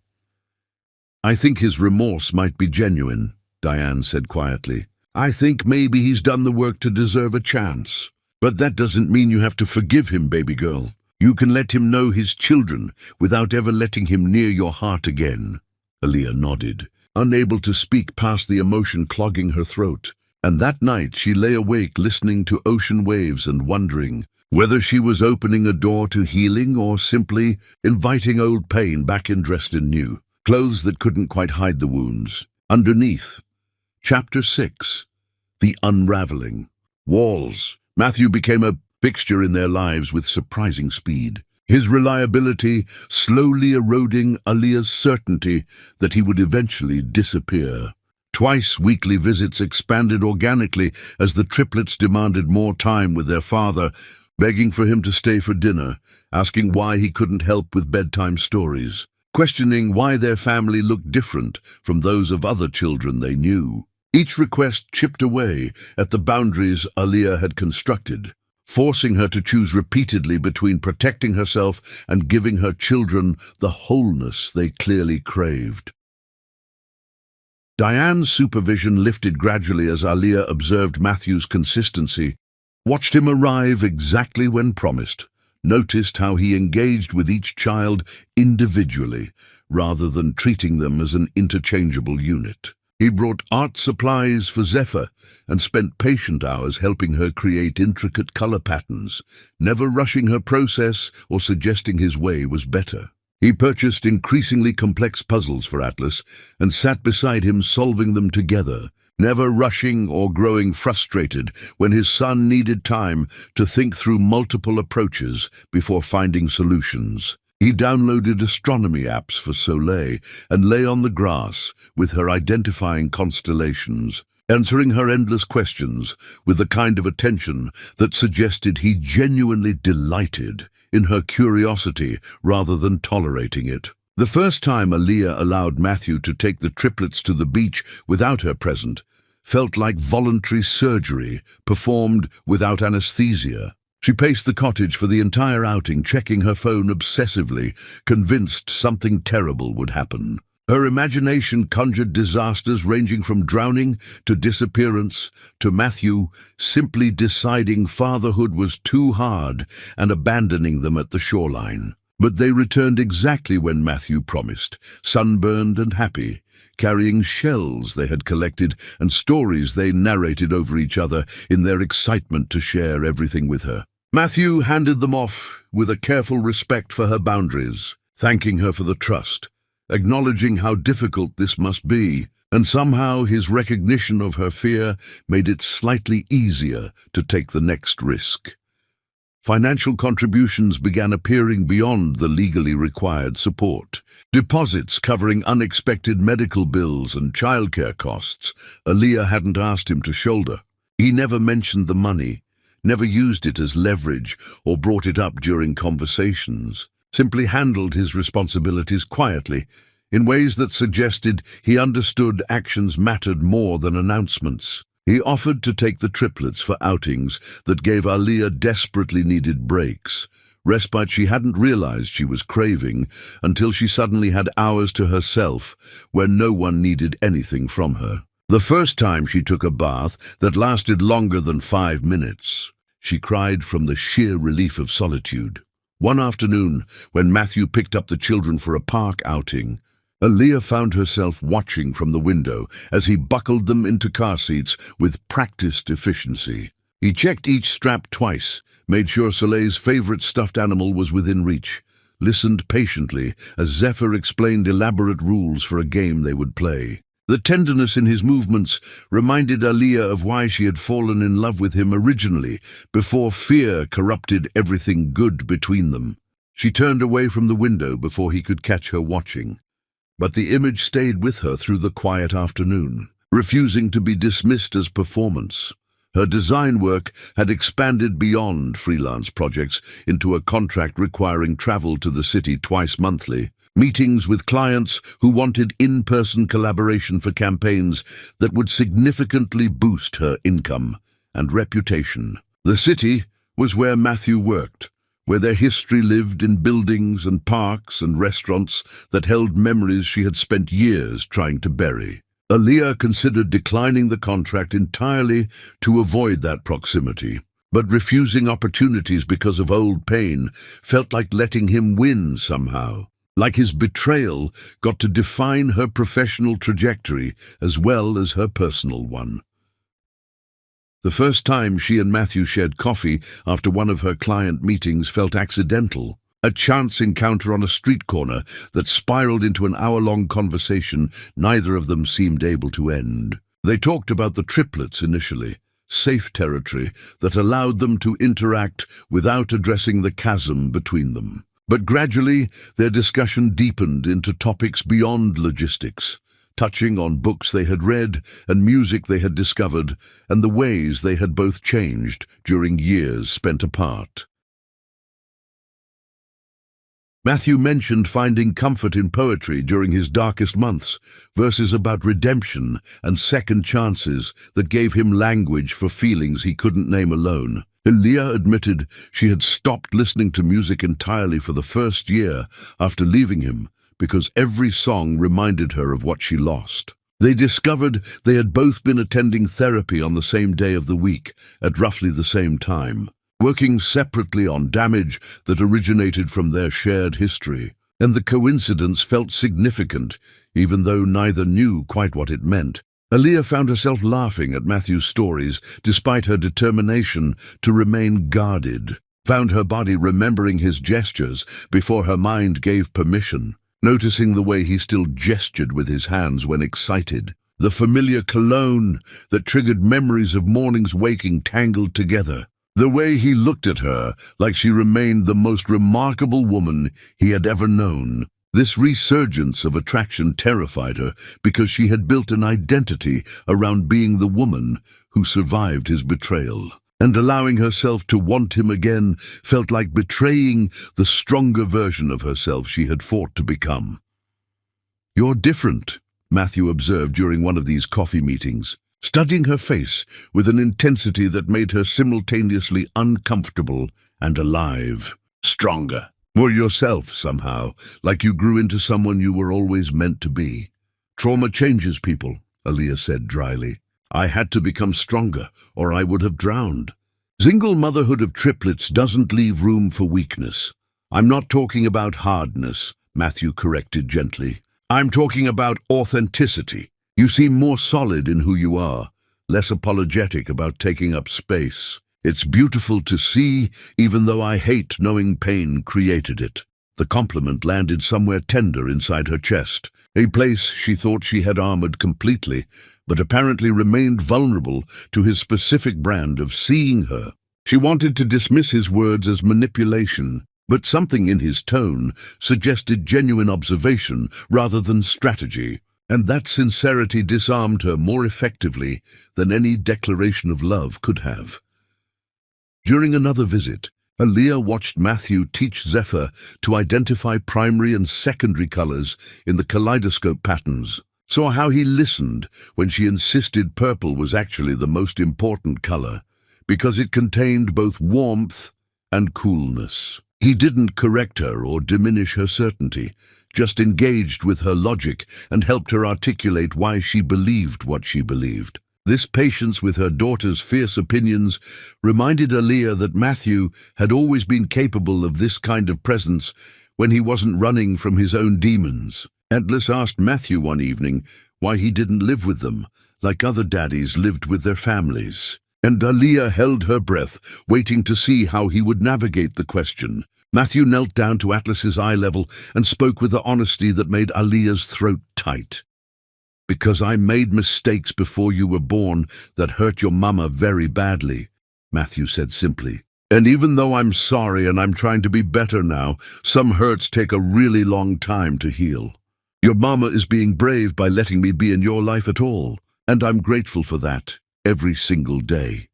"I think his remorse might be genuine," Diane said quietly. "I think maybe he's done the work to deserve a chance. But that doesn't mean you have to forgive him, baby girl. You can let him know his children without ever letting him near your heart again." Aaliyah nodded, unable to speak past the emotion clogging her throat. And that night she lay awake listening to ocean waves and wondering whether she was opening a door to healing or simply inviting old pain back in dressed in new, clothes that couldn't quite hide the wounds. Underneath. Chapter 6. The Unraveling. Walls. Matthew became a fixture in their lives with surprising speed, his reliability slowly eroding Aaliyah's certainty that he would eventually disappear. Twice weekly visits expanded organically as the triplets demanded more time with their father, begging for him to stay for dinner, asking why he couldn't help with bedtime stories, questioning why their family looked different from those of other children they knew. Each request chipped away at the boundaries Aaliyah had constructed, forcing her to choose repeatedly between protecting herself and giving her children the wholeness they clearly craved. Diane's supervision lifted gradually as Aaliyah observed Matthew's consistency, watched him arrive exactly when promised, noticed how he engaged with each child individually rather than treating them as an interchangeable unit. He brought art supplies for Zephyr and spent patient hours helping her create intricate color patterns, never rushing her process or suggesting his way was better. He purchased increasingly complex puzzles for Atlas and sat beside him solving them together, never rushing or growing frustrated when his son needed time to think through multiple approaches before finding solutions. He downloaded astronomy apps for Soleil and lay on the grass with her identifying constellations, answering her endless questions with the kind of attention that suggested he genuinely delighted in her curiosity rather than tolerating it. The first time Aaliyah allowed Matthew to take the triplets to the beach without her present felt like voluntary surgery performed without anesthesia. She paced the cottage for the entire outing, checking her phone obsessively, convinced something terrible would happen. Her imagination conjured disasters ranging from drowning to disappearance, to Matthew simply deciding fatherhood was too hard and abandoning them at the shoreline. But they returned exactly when Matthew promised, sunburned and happy, carrying shells they had collected and stories they narrated over each other in their excitement to share everything with her. Matthew handed them off with a careful respect for her boundaries, thanking her for the trust, acknowledging how difficult this must be, and somehow his recognition of her fear made it slightly easier to take the next risk. Financial contributions began appearing beyond the legally required support. Deposits covering unexpected medical bills and childcare costs Aaliyah hadn't asked him to shoulder. He never mentioned the money, never used it as leverage or brought it up during conversations, simply handled his responsibilities quietly, in ways that suggested he understood actions mattered more than announcements. He offered to take the triplets for outings that gave Aaliyah desperately needed breaks, respite she hadn't realized she was craving until she suddenly had hours to herself where no one needed anything from her. The first time she took a bath that lasted longer than 5 minutes, she cried from the sheer relief of solitude. One afternoon, when Matthew picked up the children for a park outing, Aaliyah found herself watching from the window as he buckled them into car seats with practiced efficiency. He checked each strap twice, made sure Soleil's favorite stuffed animal was within reach, listened patiently as Zephyr explained elaborate rules for a game they would play. The tenderness in his movements reminded Aaliyah of why she had fallen in love with him originally, before fear corrupted everything good between them. She turned away from the window before he could catch her watching. But the image stayed with her through the quiet afternoon, refusing to be dismissed as performance. Her design work had expanded beyond freelance projects into a contract requiring travel to the city twice monthly, meetings with clients who wanted in-person collaboration for campaigns that would significantly boost her income and reputation. The city was where Matthew worked, where their history lived in buildings and parks and restaurants that held memories she had spent years trying to bury. Aaliyah considered declining the contract entirely to avoid that proximity, but refusing opportunities because of old pain felt like letting him win somehow, like his betrayal got to define her professional trajectory as well as her personal one. The first time she and Matthew shared coffee after one of her client meetings felt accidental, a chance encounter on a street corner that spiraled into an hour-long conversation neither of them seemed able to end. They talked about the triplets initially, safe territory that allowed them to interact without addressing the chasm between them. But gradually, their discussion deepened into topics beyond logistics, touching on books they had read and music they had discovered and the ways they had both changed during years spent apart. Matthew mentioned finding comfort in poetry during his darkest months, verses about redemption and second chances that gave him language for feelings he couldn't name alone. Aaliyah admitted she had stopped listening to music entirely for the first year after leaving him, because every song reminded her of what she lost. They discovered they had both been attending therapy on the same day of the week, at roughly the same time, working separately on damage that originated from their shared history. And the coincidence felt significant, even though neither knew quite what it meant. Aaliyah found herself laughing at Matthew's stories despite her determination to remain guarded, found her body remembering his gestures before her mind gave permission, noticing the way he still gestured with his hands when excited. The familiar cologne that triggered memories of mornings waking tangled together. The way he looked at her like she remained the most remarkable woman he had ever known. This resurgence of attraction terrified her because she had built an identity around being the woman who survived his betrayal. And allowing herself to want him again felt like betraying the stronger version of herself she had fought to become. "You're different," Matthew observed during one of these coffee meetings, studying her face with an intensity that made her simultaneously uncomfortable and alive. "Stronger. More yourself, somehow, like you grew into someone you were always meant to be." "Trauma changes people," Aaliyah said dryly. "I had to become stronger, or I would have drowned." Single motherhood of triplets doesn't leave room for weakness. "I'm not talking about hardness," Matthew corrected gently. "I'm talking about authenticity. You seem more solid in who you are, less apologetic about taking up space. It's beautiful to see, even though I hate knowing pain created it." The compliment landed somewhere tender inside her chest, a place she thought she had armored completely, but apparently remained vulnerable to his specific brand of seeing her. She wanted to dismiss his words as manipulation, but something in his tone suggested genuine observation rather than strategy, and that sincerity disarmed her more effectively than any declaration of love could have. During another visit, Aaliyah watched Matthew teach Zephyr to identify primary and secondary colors in the kaleidoscope patterns, saw how he listened when she insisted purple was actually the most important color, because it contained both warmth and coolness. He didn't correct her or diminish her certainty, just engaged with her logic and helped her articulate why she believed what she believed. This patience with her daughter's fierce opinions reminded Aaliyah that Matthew had always been capable of this kind of presence when he wasn't running from his own demons. Atlas asked Matthew one evening why he didn't live with them, like other daddies lived with their families. And Aaliyah held her breath, waiting to see how he would navigate the question. Matthew knelt down to Atlas's eye level and spoke with the honesty that made Aaliyah's throat tight. "Because I made mistakes before you were born that hurt your mama very badly," Matthew said simply. "And even though I'm sorry and I'm trying to be better now, some hurts take a really long time to heal. Your mama is being brave by letting me be in your life at all, and I'm grateful for that every single day."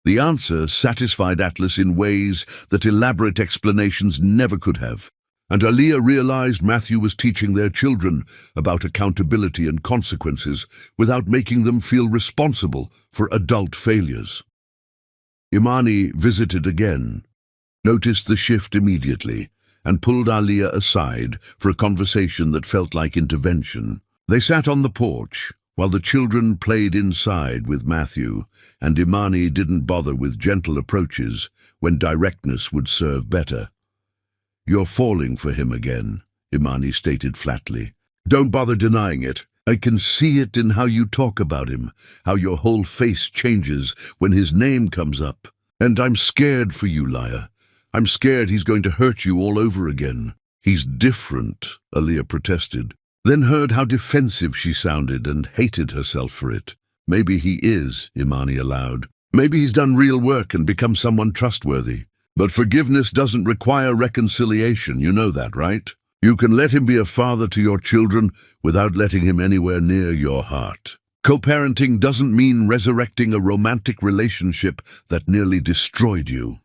The answer satisfied Atlas in ways that elaborate explanations never could have. And Aaliyah realized Matthew was teaching their children about accountability and consequences without making them feel responsible for adult failures. Imani visited again, noticed the shift immediately, and pulled Aaliyah aside for a conversation that felt like intervention. They sat on the porch, while the children played inside with Matthew, and Imani didn't bother with gentle approaches when directness would serve better. "You're falling for him again," Imani stated flatly. "Don't bother denying it. I can see it in how you talk about him, how your whole face changes when his name comes up. And I'm scared for you, Laya. I'm scared he's going to hurt you all over again." "He's different," Aaliyah protested, then heard how defensive she sounded and hated herself for it. "Maybe he is," Imani allowed. "Maybe he's done real work and become someone trustworthy. But forgiveness doesn't require reconciliation, you know that, right? You can let him be a father to your children without letting him anywhere near your heart. Co-parenting doesn't mean resurrecting a romantic relationship that nearly destroyed you."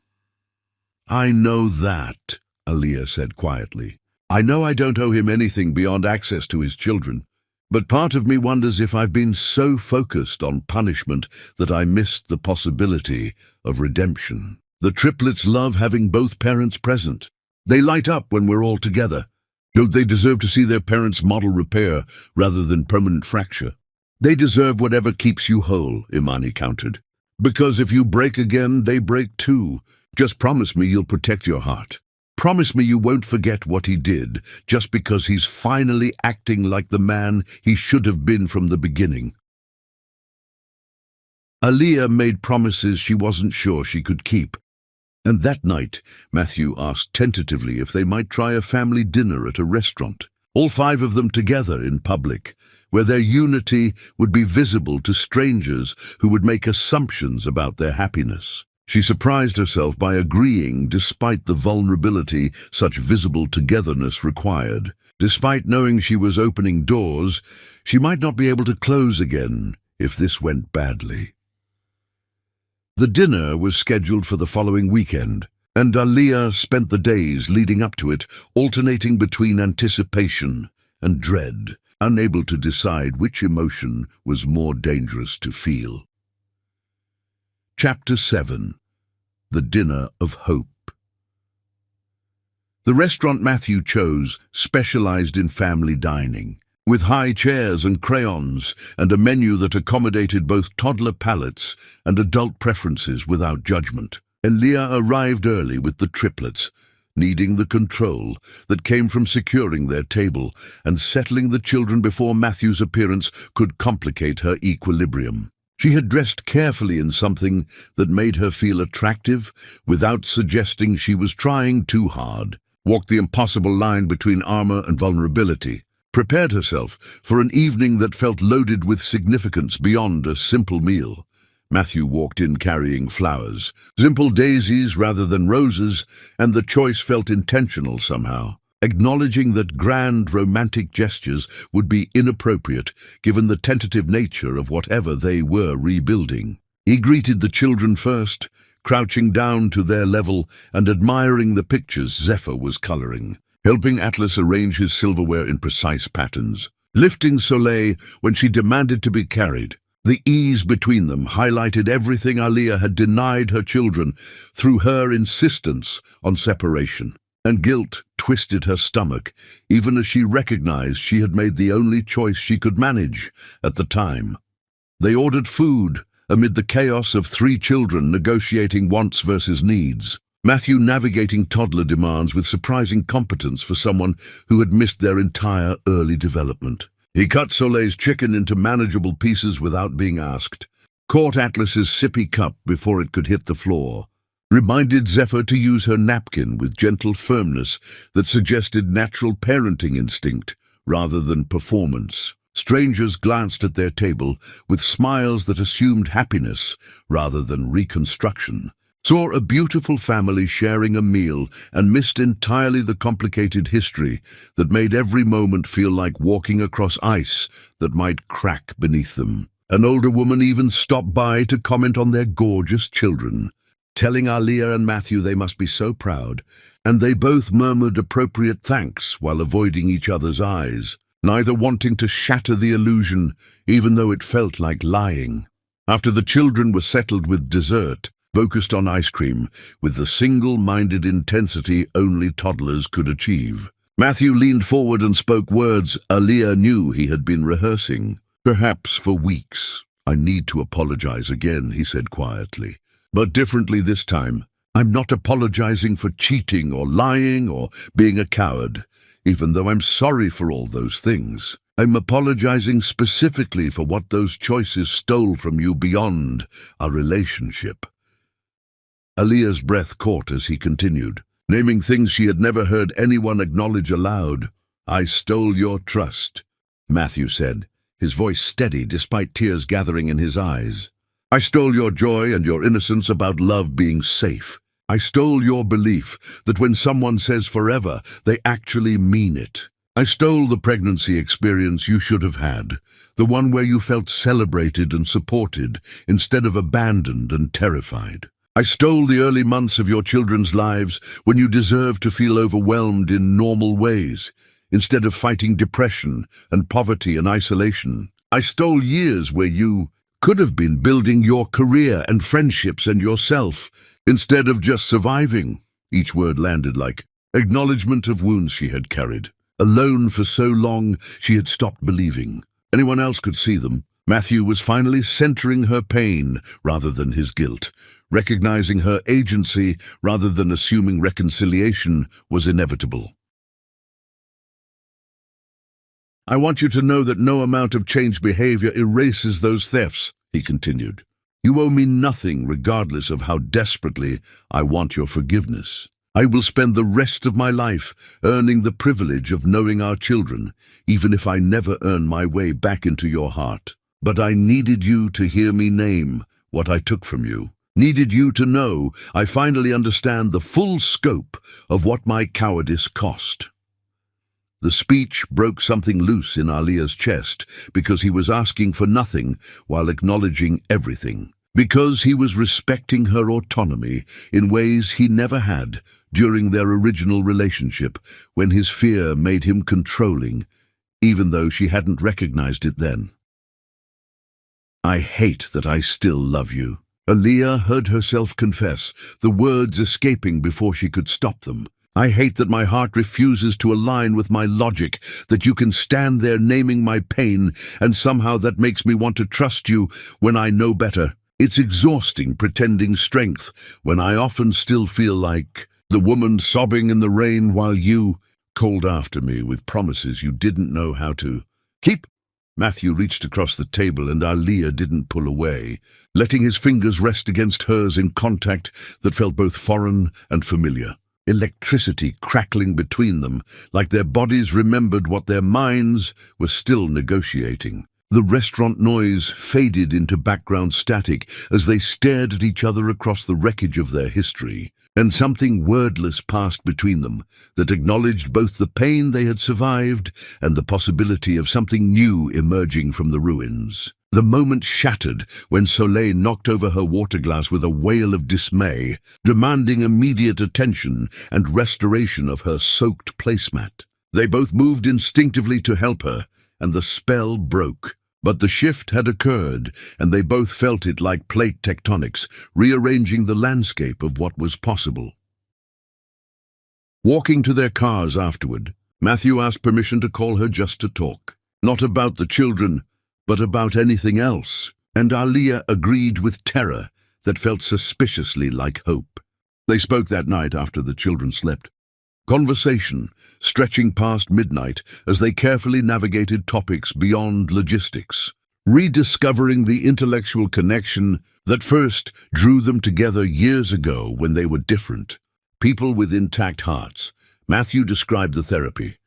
"I know that," Aaliyah said quietly. "I know I don't owe him anything beyond access to his children, but part of me wonders if I've been so focused on punishment that I missed the possibility of redemption. The triplets love having both parents present. They light up when we're all together. Don't they deserve to see their parents model repair rather than permanent fracture?" "They deserve whatever keeps you whole," Imani countered. "Because if you break again, they break too. Just promise me you'll protect your heart. Promise me you won't forget what he did just because he's finally acting like the man he should have been from the beginning." Aaliyah made promises she wasn't sure she could keep. And that night, Matthew asked tentatively if they might try a family dinner at a restaurant, all 5 of them together in public, where their unity would be visible to strangers who would make assumptions about their happiness. She surprised herself by agreeing despite the vulnerability such visible togetherness required. Despite knowing she was opening doors, she might not be able to close again if this went badly. The dinner was scheduled for the following weekend, and Aaliyah spent the days leading up to it alternating between anticipation and dread, unable to decide which emotion was more dangerous to feel. Chapter 7. The Dinner of Hope. The restaurant Matthew chose specialized in family dining, with high chairs and crayons and a menu that accommodated both toddler palates and adult preferences without judgment. Aaliyah arrived early with the triplets, needing the control that came from securing their table, and settling the children before Matthew's appearance could complicate her equilibrium. She had dressed carefully in something that made her feel attractive without suggesting she was trying too hard, walked the impossible line between armor and vulnerability, prepared herself for an evening that felt loaded with significance beyond a simple meal. Matthew walked in carrying flowers, simple daisies rather than roses, and the choice felt intentional somehow, acknowledging that grand romantic gestures would be inappropriate given the tentative nature of whatever they were rebuilding. He greeted the children first, crouching down to their level and admiring the pictures Zephyr was coloring, helping Atlas arrange his silverware in precise patterns, lifting Soleil when she demanded to be carried. The ease between them highlighted everything Aaliyah had denied her children through her insistence on separation, and guilt twisted her stomach, even as she recognized she had made the only choice she could manage at the time. They ordered food, amid the chaos of 3 children negotiating wants versus needs, Matthew navigating toddler demands with surprising competence for someone who had missed their entire early development. He cut Soleil's chicken into manageable pieces without being asked, caught Atlas's sippy cup before it could hit the floor, reminded Zephyr to use her napkin with gentle firmness that suggested natural parenting instinct rather than performance. Strangers glanced at their table with smiles that assumed happiness rather than reconstruction, saw a beautiful family sharing a meal, and missed entirely the complicated history that made every moment feel like walking across ice that might crack beneath them. An older woman even stopped by to comment on their gorgeous children, telling Aaliyah and Matthew they must be so proud, and they both murmured appropriate thanks while avoiding each other's eyes, neither wanting to shatter the illusion, even though it felt like lying. After the children were settled with dessert, focused on ice cream with the single-minded intensity only toddlers could achieve, Matthew leaned forward and spoke words Aaliyah knew he had been rehearsing, perhaps for weeks. "I need to apologize again," he said quietly, "but differently this time. I'm not apologizing for cheating or lying or being a coward, even though I'm sorry for all those things. I'm apologizing specifically for what those choices stole from you beyond our relationship." Aaliyah's breath caught as he continued, naming things she had never heard anyone acknowledge aloud. "I stole your trust," Matthew said, his voice steady despite tears gathering in his eyes. "I stole your joy and your innocence about love being safe. I stole your belief that when someone says forever, they actually mean it. I stole the pregnancy experience you should have had, the one where you felt celebrated and supported instead of abandoned and terrified. I stole the early months of your children's lives when you deserved to feel overwhelmed in normal ways, instead of fighting depression and poverty and isolation. I stole years where you could have been building your career and friendships and yourself, instead of just surviving." Each word landed like acknowledgement of wounds she had carried. Alone for so long, she had stopped believing anyone else could see them. Matthew was finally centering her pain rather than his guilt, recognizing her agency rather than assuming reconciliation was inevitable. "I want you to know that no amount of changed behavior erases those thefts," he continued. "You owe me nothing regardless of how desperately I want your forgiveness. I will spend the rest of my life earning the privilege of knowing our children, even if I never earn my way back into your heart. But I needed you to hear me name what I took from you. Needed you to know I finally understand the full scope of what my cowardice cost." The speech broke something loose in Aaliyah's chest because he was asking for nothing while acknowledging everything. Because he was respecting her autonomy in ways he never had during their original relationship, when his fear made him controlling, even though she hadn't recognized it then. "I hate that I still love you," Aaliyah heard herself confess, the words escaping before she could stop them. "I hate that my heart refuses to align with my logic, that you can stand there naming my pain, and somehow that makes me want to trust you when I know better. It's exhausting pretending strength when I often still feel like the woman sobbing in the rain while you called after me with promises you didn't know how to keep." Matthew reached across the table and Aaliyah didn't pull away, letting his fingers rest against hers in contact that felt both foreign and familiar. Electricity crackling between them, like their bodies remembered what their minds were still negotiating. The restaurant noise faded into background static as they stared at each other across the wreckage of their history, and something wordless passed between them that acknowledged both the pain they had survived and the possibility of something new emerging from the ruins. The moment shattered when Soleil knocked over her water glass with a wail of dismay, demanding immediate attention and restoration of her soaked placemat. They both moved instinctively to help her, and the spell broke. But the shift had occurred, and they both felt it like plate tectonics, rearranging the landscape of what was possible. Walking to their cars afterward, Matthew asked permission to call her just to talk. Not about the children, but about anything else, and Aaliyah agreed with terror that felt suspiciously like hope. They spoke that night after the children slept. Conversation stretching past midnight as they carefully navigated topics beyond logistics, rediscovering the intellectual connection that first drew them together years ago when they were different. People with intact hearts. Matthew described the therapy,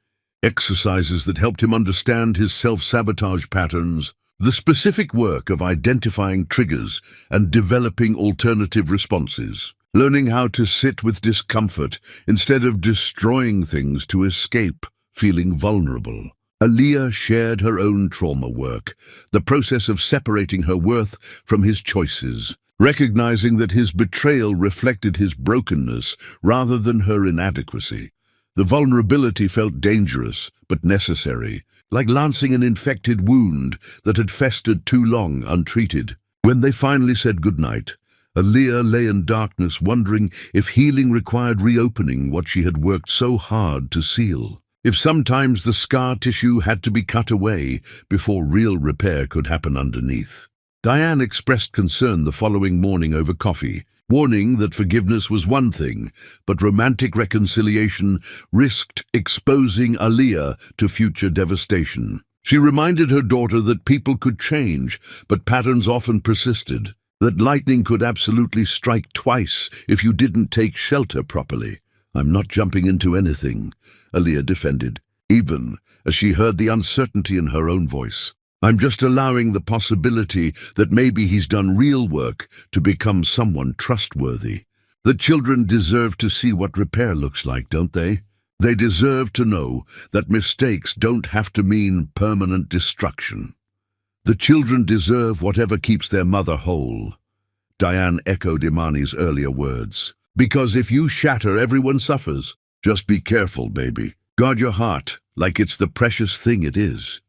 exercises that helped him understand his self-sabotage patterns, the specific work of identifying triggers and developing alternative responses. Learning how to sit with discomfort instead of destroying things to escape feeling vulnerable. Aaliyah shared her own trauma work, the process of separating her worth from his choices, recognizing that his betrayal reflected his brokenness rather than her inadequacy. The vulnerability felt dangerous but necessary, like lancing an infected wound that had festered too long untreated. When they finally said goodnight, Aaliyah lay in darkness, wondering if healing required reopening what she had worked so hard to seal. If sometimes the scar tissue had to be cut away before real repair could happen underneath. Diane expressed concern the following morning over coffee, warning that forgiveness was one thing, but romantic reconciliation risked exposing Aaliyah to future devastation. She reminded her daughter that people could change, but patterns often persisted. That lightning could absolutely strike twice if you didn't take shelter properly. "I'm not jumping into anything," Aaliyah defended, even as she heard the uncertainty in her own voice. "I'm just allowing the possibility that maybe he's done real work to become someone trustworthy. The children deserve to see what repair looks like, don't they? They deserve to know that mistakes don't have to mean permanent destruction. The children deserve whatever keeps their mother whole." Diane echoed Imani's earlier words. "Because if you shatter, everyone suffers. Just be careful, baby. Guard your heart like it's the precious thing it is."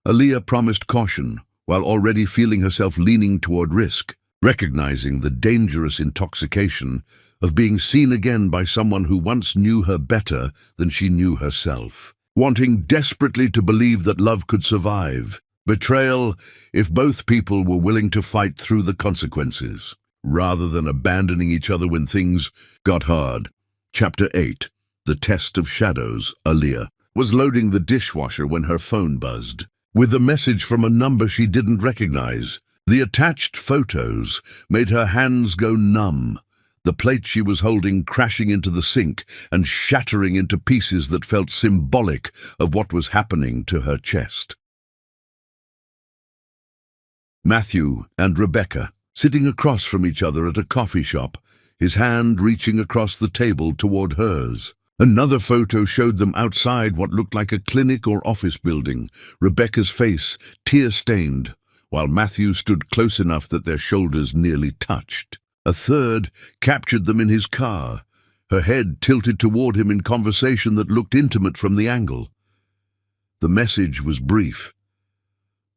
Aaliyah promised caution, while already feeling herself leaning toward risk, recognizing the dangerous intoxication of being seen again by someone who once knew her better than she knew herself, wanting desperately to believe that love could survive. Betrayal, if both people were willing to fight through the consequences, rather than abandoning each other when things got hard. Chapter 8. The Test of Shadows. Aaliyah was loading the dishwasher when her phone buzzed, with a message from a number she didn't recognize. The attached photos made her hands go numb, the plate she was holding crashing into the sink and shattering into pieces that felt symbolic of what was happening to her chest. Matthew and Rebecca, sitting across from each other at a coffee shop, his hand reaching across the table toward hers. Another photo showed them outside what looked like a clinic or office building, Rebecca's face tear-stained, while Matthew stood close enough that their shoulders nearly touched. A third captured them in his car, her head tilted toward him in conversation that looked intimate from the angle. The message was brief.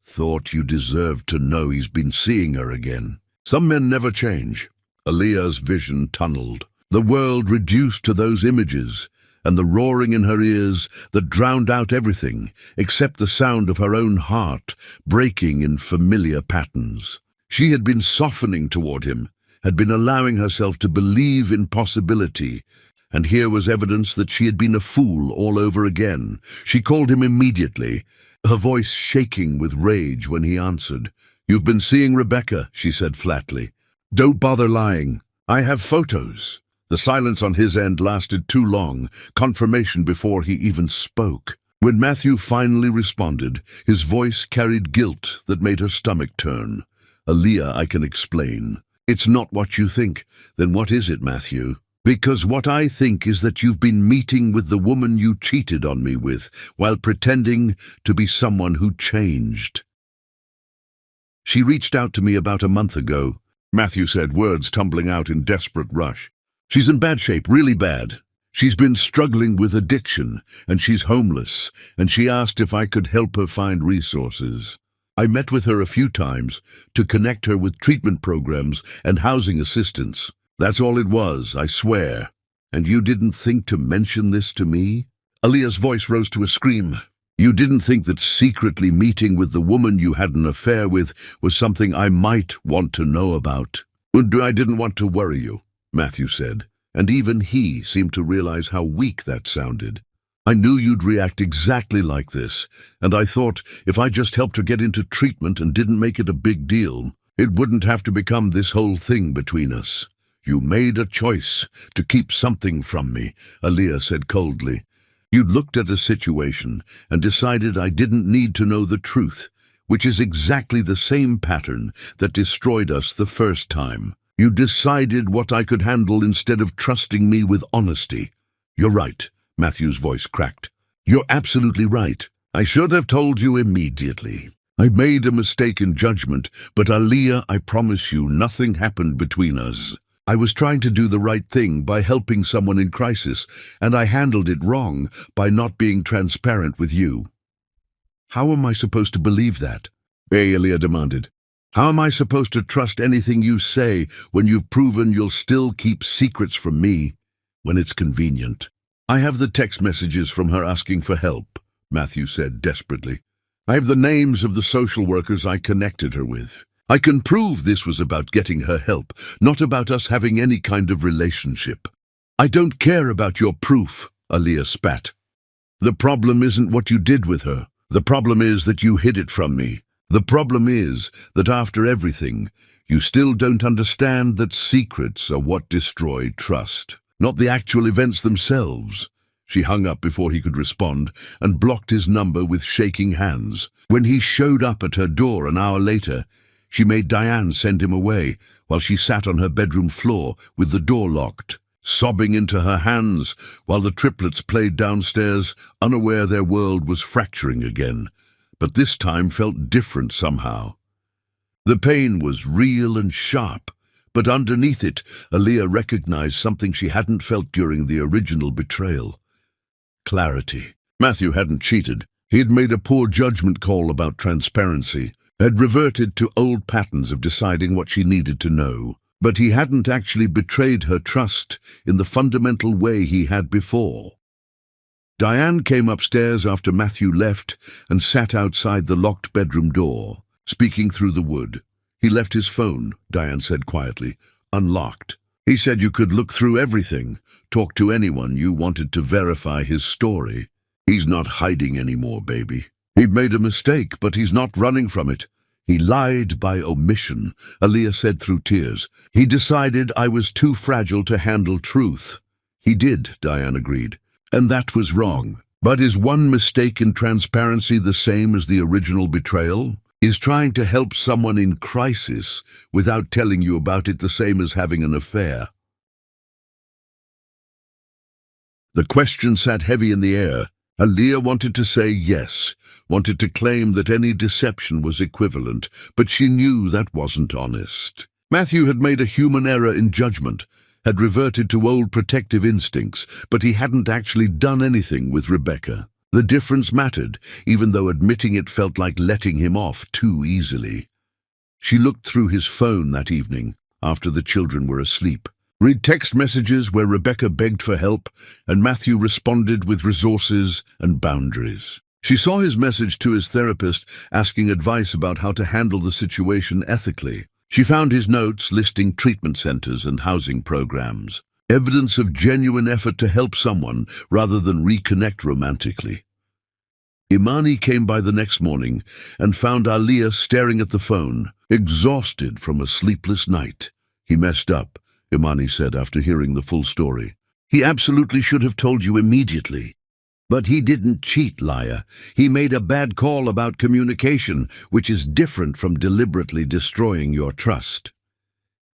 "Thought you deserved to know he's been seeing her again." Some men never change. Aaliyah's vision tunneled, the world reduced to those images, and the roaring in her ears that drowned out everything except the sound of her own heart breaking in familiar patterns. She had been softening toward him, had been allowing herself to believe in possibility, and here was evidence that she had been a fool all over again. She called him immediately, her voice shaking with rage when he answered. "You've been seeing Rebecca," she said flatly. "Don't bother lying. I have photos." The silence on his end lasted too long, confirmation before he even spoke. When Matthew finally responded, his voice carried guilt that made her stomach turn. "Aaliyah, I can explain. It's not what you think. Then what is it, Matthew? Because what I think is that you've been meeting with the woman you cheated on me with, while pretending to be someone who changed." "She reached out to me about a month ago," Matthew said, words tumbling out in desperate rush. "She's in bad shape, really bad. She's been struggling with addiction, and she's homeless, and she asked if I could help her find resources. I met with her a few times to connect her with treatment programs and housing assistance. That's all it was, I swear. And you didn't think to mention this to me?" Aaliyah's voice rose to a scream. "You didn't think that secretly meeting with the woman you had an affair with was something I might want to know about?" "I didn't want to worry you," Matthew said, and even he seemed to realize how weak that sounded. "I knew you'd react exactly like this, and I thought if I just helped her get into treatment and didn't make it a big deal, it wouldn't have to become this whole thing between us." "You made a choice to keep something from me," Aaliyah said coldly. "You'd looked at a situation and decided I didn't need to know the truth, which is exactly the same pattern that destroyed us the first time. You decided what I could handle instead of trusting me with honesty." "You're right," Matthew's voice cracked. "You're absolutely right. I should have told you immediately. I made a mistake in judgment, but Aaliyah, I promise you, nothing happened between us. I was trying to do the right thing by helping someone in crisis, and I handled it wrong by not being transparent with you." "How am I supposed to believe that?" Aaliyah demanded. "How am I supposed to trust anything you say when you've proven you'll still keep secrets from me when it's convenient?" "I have the text messages from her asking for help," Matthew said desperately. "I have the names of the social workers I connected her with. I can prove this was about getting her help, not about us having any kind of relationship." "I don't care about your proof," Aaliyah spat. "The problem isn't what you did with her. The problem is that you hid it from me. The problem is that after everything, you still don't understand that secrets are what destroy trust, not the actual events themselves." She hung up before he could respond and blocked his number with shaking hands. When he showed up at her door an hour later, she made Diane send him away while she sat on her bedroom floor with the door locked, sobbing into her hands while the triplets played downstairs, unaware their world was fracturing again, but this time felt different somehow. The pain was real and sharp, but underneath it, Aaliyah recognized something she hadn't felt during the original betrayal. Clarity. Matthew hadn't cheated. He'd made a poor judgment call about transparency, had reverted to old patterns of deciding what she needed to know, but he hadn't actually betrayed her trust in the fundamental way he had before. Diane came upstairs after Matthew left and sat outside the locked bedroom door, speaking through the wood. "He left his phone," Diane said quietly, "unlocked. He said you could look through everything, talk to anyone you wanted to verify his story. He's not hiding anymore, baby. He'd made a mistake, but he's not running from it. He lied by omission," Aaliyah said through tears. "He decided I was too fragile to handle truth." "He did," Diane agreed, "and that was wrong. But is one mistake in transparency the same as the original betrayal? Is trying to help someone in crisis without telling you about it the same as having an affair?" The question sat heavy in the air. Aaliyah wanted to say yes, wanted to claim that any deception was equivalent, but she knew that wasn't honest. Matthew had made a human error in judgment, had reverted to old protective instincts, but he hadn't actually done anything with Rebecca. The difference mattered, even though admitting it felt like letting him off too easily. She looked through his phone that evening, after the children were asleep. Read text messages where Rebecca begged for help, and Matthew responded with resources and boundaries. She saw his message to his therapist asking advice about how to handle the situation ethically. She found his notes listing treatment centers and housing programs, evidence of genuine effort to help someone rather than reconnect romantically. Imani came by the next morning and found Aaliyah staring at the phone, exhausted from a sleepless night. "He messed up," Imani said after hearing the full story. "He absolutely should have told you immediately." But he didn't cheat, Leia. He made a bad call about communication, which is different from deliberately destroying your trust.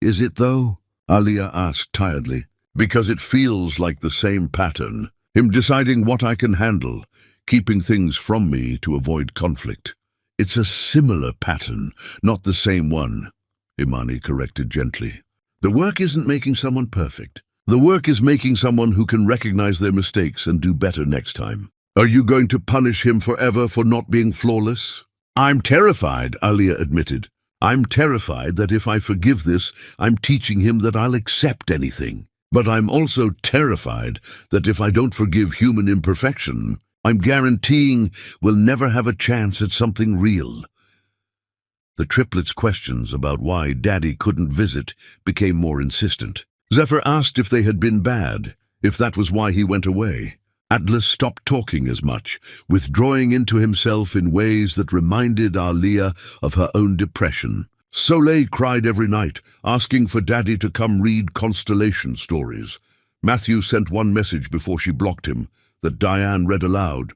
Is it, though? Alia asked tiredly. Because it feels like the same pattern. Him deciding what I can handle, keeping things from me to avoid conflict. It's a similar pattern, not the same one, Imani corrected gently. The work isn't making someone perfect. The work is making someone who can recognize their mistakes and do better next time. Are you going to punish him forever for not being flawless? I'm terrified, Alia admitted. I'm terrified that if I forgive this, I'm teaching him that I'll accept anything. But I'm also terrified that if I don't forgive human imperfection, I'm guaranteeing we'll never have a chance at something real. The triplets' questions about why Daddy couldn't visit became more insistent. Zephyr asked if they had been bad, if that was why he went away. Atlas stopped talking as much, withdrawing into himself in ways that reminded Alia of her own depression. Soleil cried every night, asking for Daddy to come read constellation stories. Matthew sent one message before she blocked him, that Diane read aloud.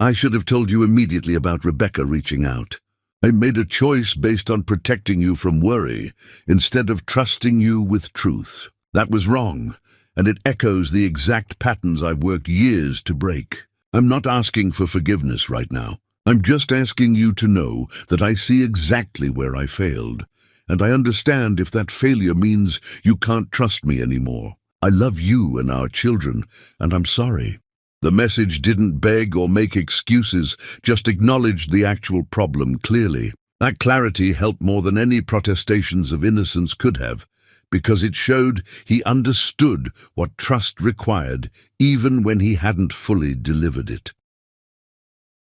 I should have told you immediately about Rebecca reaching out. I made a choice based on protecting you from worry, instead of trusting you with truth. That was wrong, and it echoes the exact patterns I've worked years to break. I'm not asking for forgiveness right now. I'm just asking you to know that I see exactly where I failed, and I understand if that failure means you can't trust me anymore. I love you and our children, and I'm sorry. The message didn't beg or make excuses, just acknowledged the actual problem clearly. That clarity helped more than any protestations of innocence could have, because it showed he understood what trust required, even when he hadn't fully delivered it.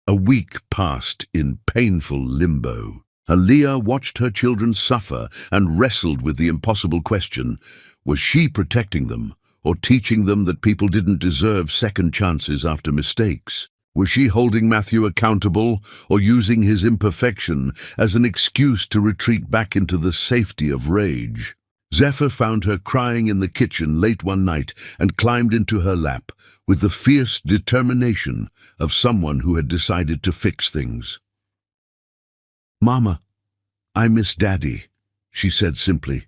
A week passed in painful limbo. Alia watched her children suffer and wrestled with the impossible question, was she protecting them, or teaching them that people didn't deserve second chances after mistakes? Was she holding Matthew accountable, or using his imperfection as an excuse to retreat back into the safety of rage? Zephyr found her crying in the kitchen late one night and climbed into her lap with the fierce determination of someone who had decided to fix things. Mama, I miss Daddy, she said simply.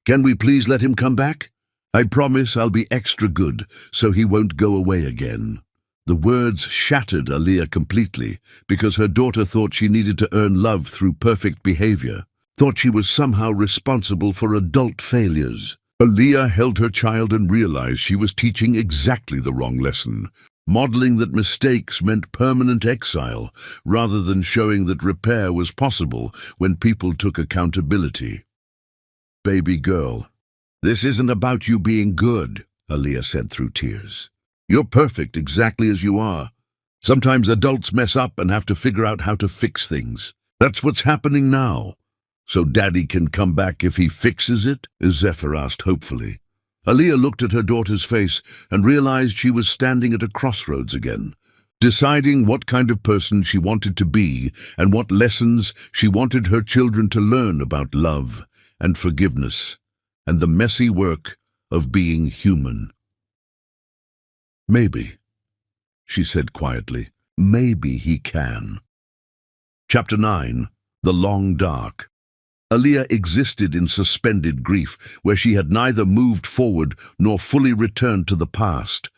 Can we please let him come back? I promise I'll be extra good so he won't go away again. The words shattered Alia completely because her daughter thought she needed to earn love through perfect behavior. Thought she was somehow responsible for adult failures. Alia held her child and realized she was teaching exactly the wrong lesson, modeling that mistakes meant permanent exile, rather than showing that repair was possible when people took accountability. Baby girl, this isn't about you being good, Alia said through tears. You're perfect exactly as you are. Sometimes adults mess up and have to figure out how to fix things. That's what's happening now. So Daddy can come back if he fixes it? Zephyr asked hopefully. Alia looked at her daughter's face and realized she was standing at a crossroads again, deciding what kind of person she wanted to be and what lessons she wanted her children to learn about love and forgiveness and the messy work of being human. Maybe, she said quietly, maybe he can. Chapter 9. The Long Dark. Alia existed in suspended grief, where she had neither moved forward nor fully returned to the past,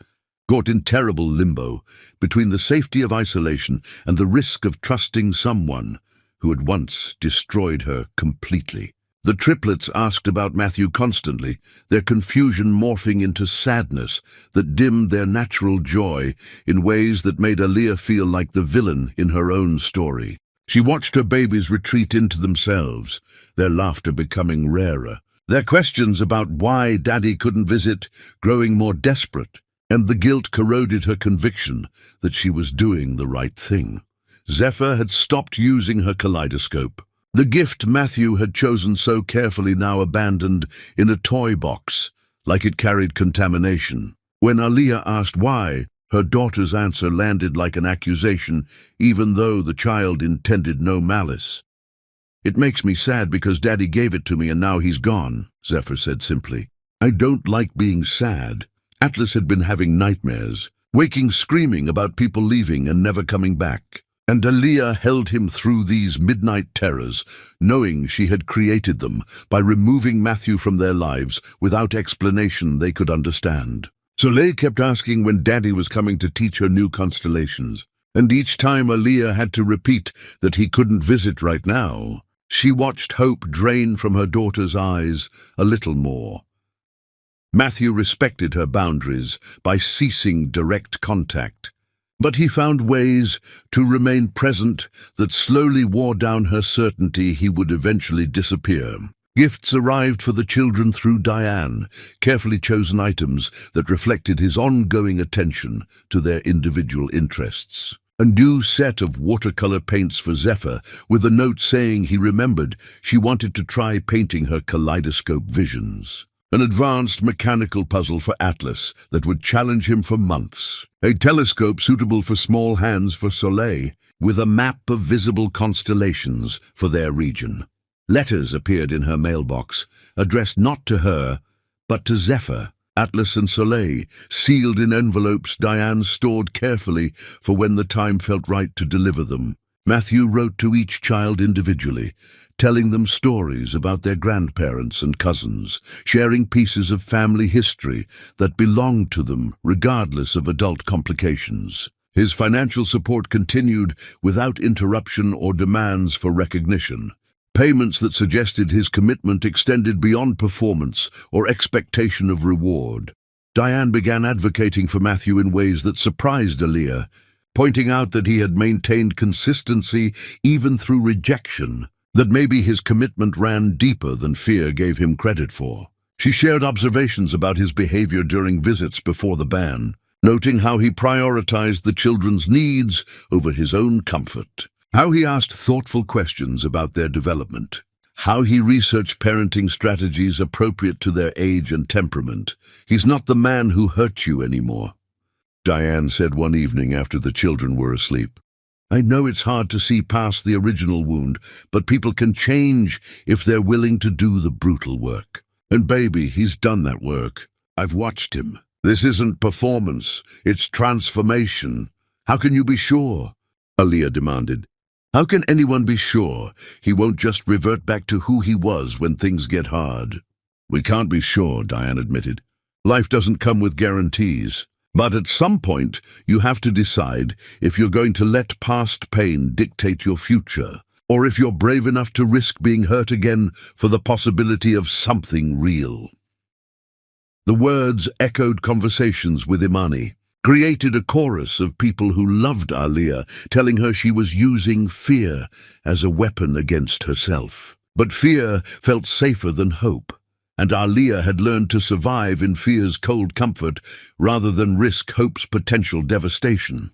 caught in terrible limbo between the safety of isolation and the risk of trusting someone who had once destroyed her completely. The triplets asked about Matthew constantly, their confusion morphing into sadness that dimmed their natural joy in ways that made Alia feel like the villain in her own story. She watched her babies retreat into themselves, their laughter becoming rarer, their questions about why Daddy couldn't visit growing more desperate, and the guilt corroded her conviction that she was doing the right thing. Zephyr had stopped using her kaleidoscope. The gift Matthew had chosen so carefully now abandoned in a toy box, like it carried contamination. When Alia asked why, her daughter's answer landed like an accusation, even though the child intended no malice. It makes me sad because Daddy gave it to me and now he's gone, Zephyr said simply. I don't like being sad. Atlas had been having nightmares, waking screaming about people leaving and never coming back. And Aaliyah held him through these midnight terrors, knowing she had created them by removing Matthew from their lives without explanation they could understand. Soleil kept asking when Daddy was coming to teach her new constellations, and each time Aaliyah had to repeat that he couldn't visit right now. She watched hope drain from her daughter's eyes a little more. Matthew respected her boundaries by ceasing direct contact, but he found ways to remain present that slowly wore down her certainty he would eventually disappear. Gifts arrived for the children through Diane, carefully chosen items that reflected his ongoing attention to their individual interests. A new set of watercolor paints for Zephyr, with a note saying he remembered she wanted to try painting her kaleidoscope visions. An advanced mechanical puzzle for Atlas that would challenge him for months. A telescope suitable for small hands for Soleil, with a map of visible constellations for their region. Letters appeared in her mailbox, addressed not to her, but to Zephyr, Atlas and Soleil, sealed in envelopes Diane stored carefully for when the time felt right to deliver them. Matthew wrote to each child individually, telling them stories about their grandparents and cousins, sharing pieces of family history that belonged to them regardless of adult complications. His financial support continued without interruption or demands for recognition. Payments that suggested his commitment extended beyond performance or expectation of reward. Diane began advocating for Matthew in ways that surprised Aaliyah, pointing out that he had maintained consistency even through rejection, that maybe his commitment ran deeper than fear gave him credit for. She shared observations about his behavior during visits before the ban, noting how he prioritized the children's needs over his own comfort, how he asked thoughtful questions about their development, how he researched parenting strategies appropriate to their age and temperament. "He's not the man who hurt you anymore," Diane said one evening after the children were asleep. "I know it's hard to see past the original wound, but people can change if they're willing to do the brutal work. And baby, he's done that work. I've watched him. This isn't performance, it's transformation. How can you be sure?" Aaliyah demanded. "How can anyone be sure he won't just revert back to who he was when things get hard?" "We can't be sure," Diane admitted. "Life doesn't come with guarantees. But at some point, you have to decide if you're going to let past pain dictate your future, or if you're brave enough to risk being hurt again for the possibility of something real." The words echoed conversations with Imani, created a chorus of people who loved Aaliyah, telling her she was using fear as a weapon against herself. But fear felt safer than hope, and Aaliyah had learned to survive in fear's cold comfort rather than risk hope's potential devastation.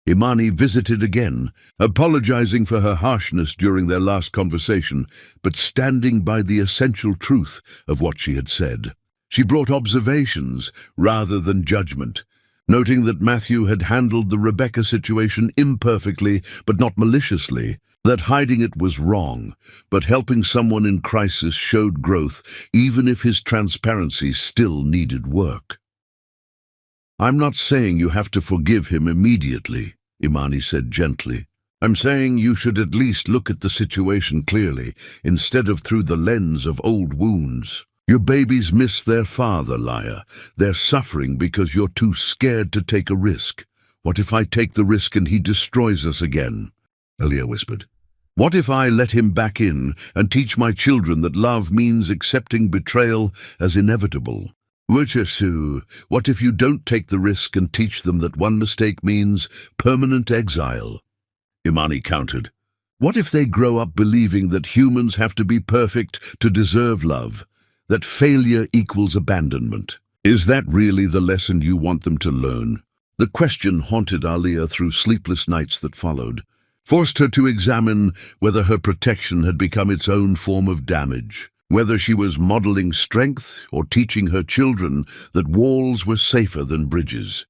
Imani visited again, apologizing for her harshness during their last conversation, but standing by the essential truth of what she had said. She brought observations rather than judgment, noting that Matthew had handled the Rebecca situation imperfectly but not maliciously, that hiding it was wrong, but helping someone in crisis showed growth even if his transparency still needed work. "I'm not saying you have to forgive him immediately," Imani said gently. "I'm saying you should at least look at the situation clearly, instead of through the lens of old wounds. Your babies miss their father, Laya. They're suffering because you're too scared to take a risk. What if I take the risk and he destroys us again?" Aaliyah whispered. "What if I let him back in and teach my children that love means accepting betrayal as inevitable? Wuchesu, what if you don't take the risk and teach them that one mistake means permanent exile?" Imani countered. "What if they grow up believing that humans have to be perfect to deserve love, that failure equals abandonment? Is that really the lesson you want them to learn?" The question haunted Aaliyah through sleepless nights that followed, forced her to examine whether her protection had become its own form of damage, whether she was modeling strength or teaching her children that walls were safer than bridges.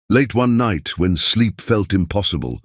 Late one night, when sleep felt impossible,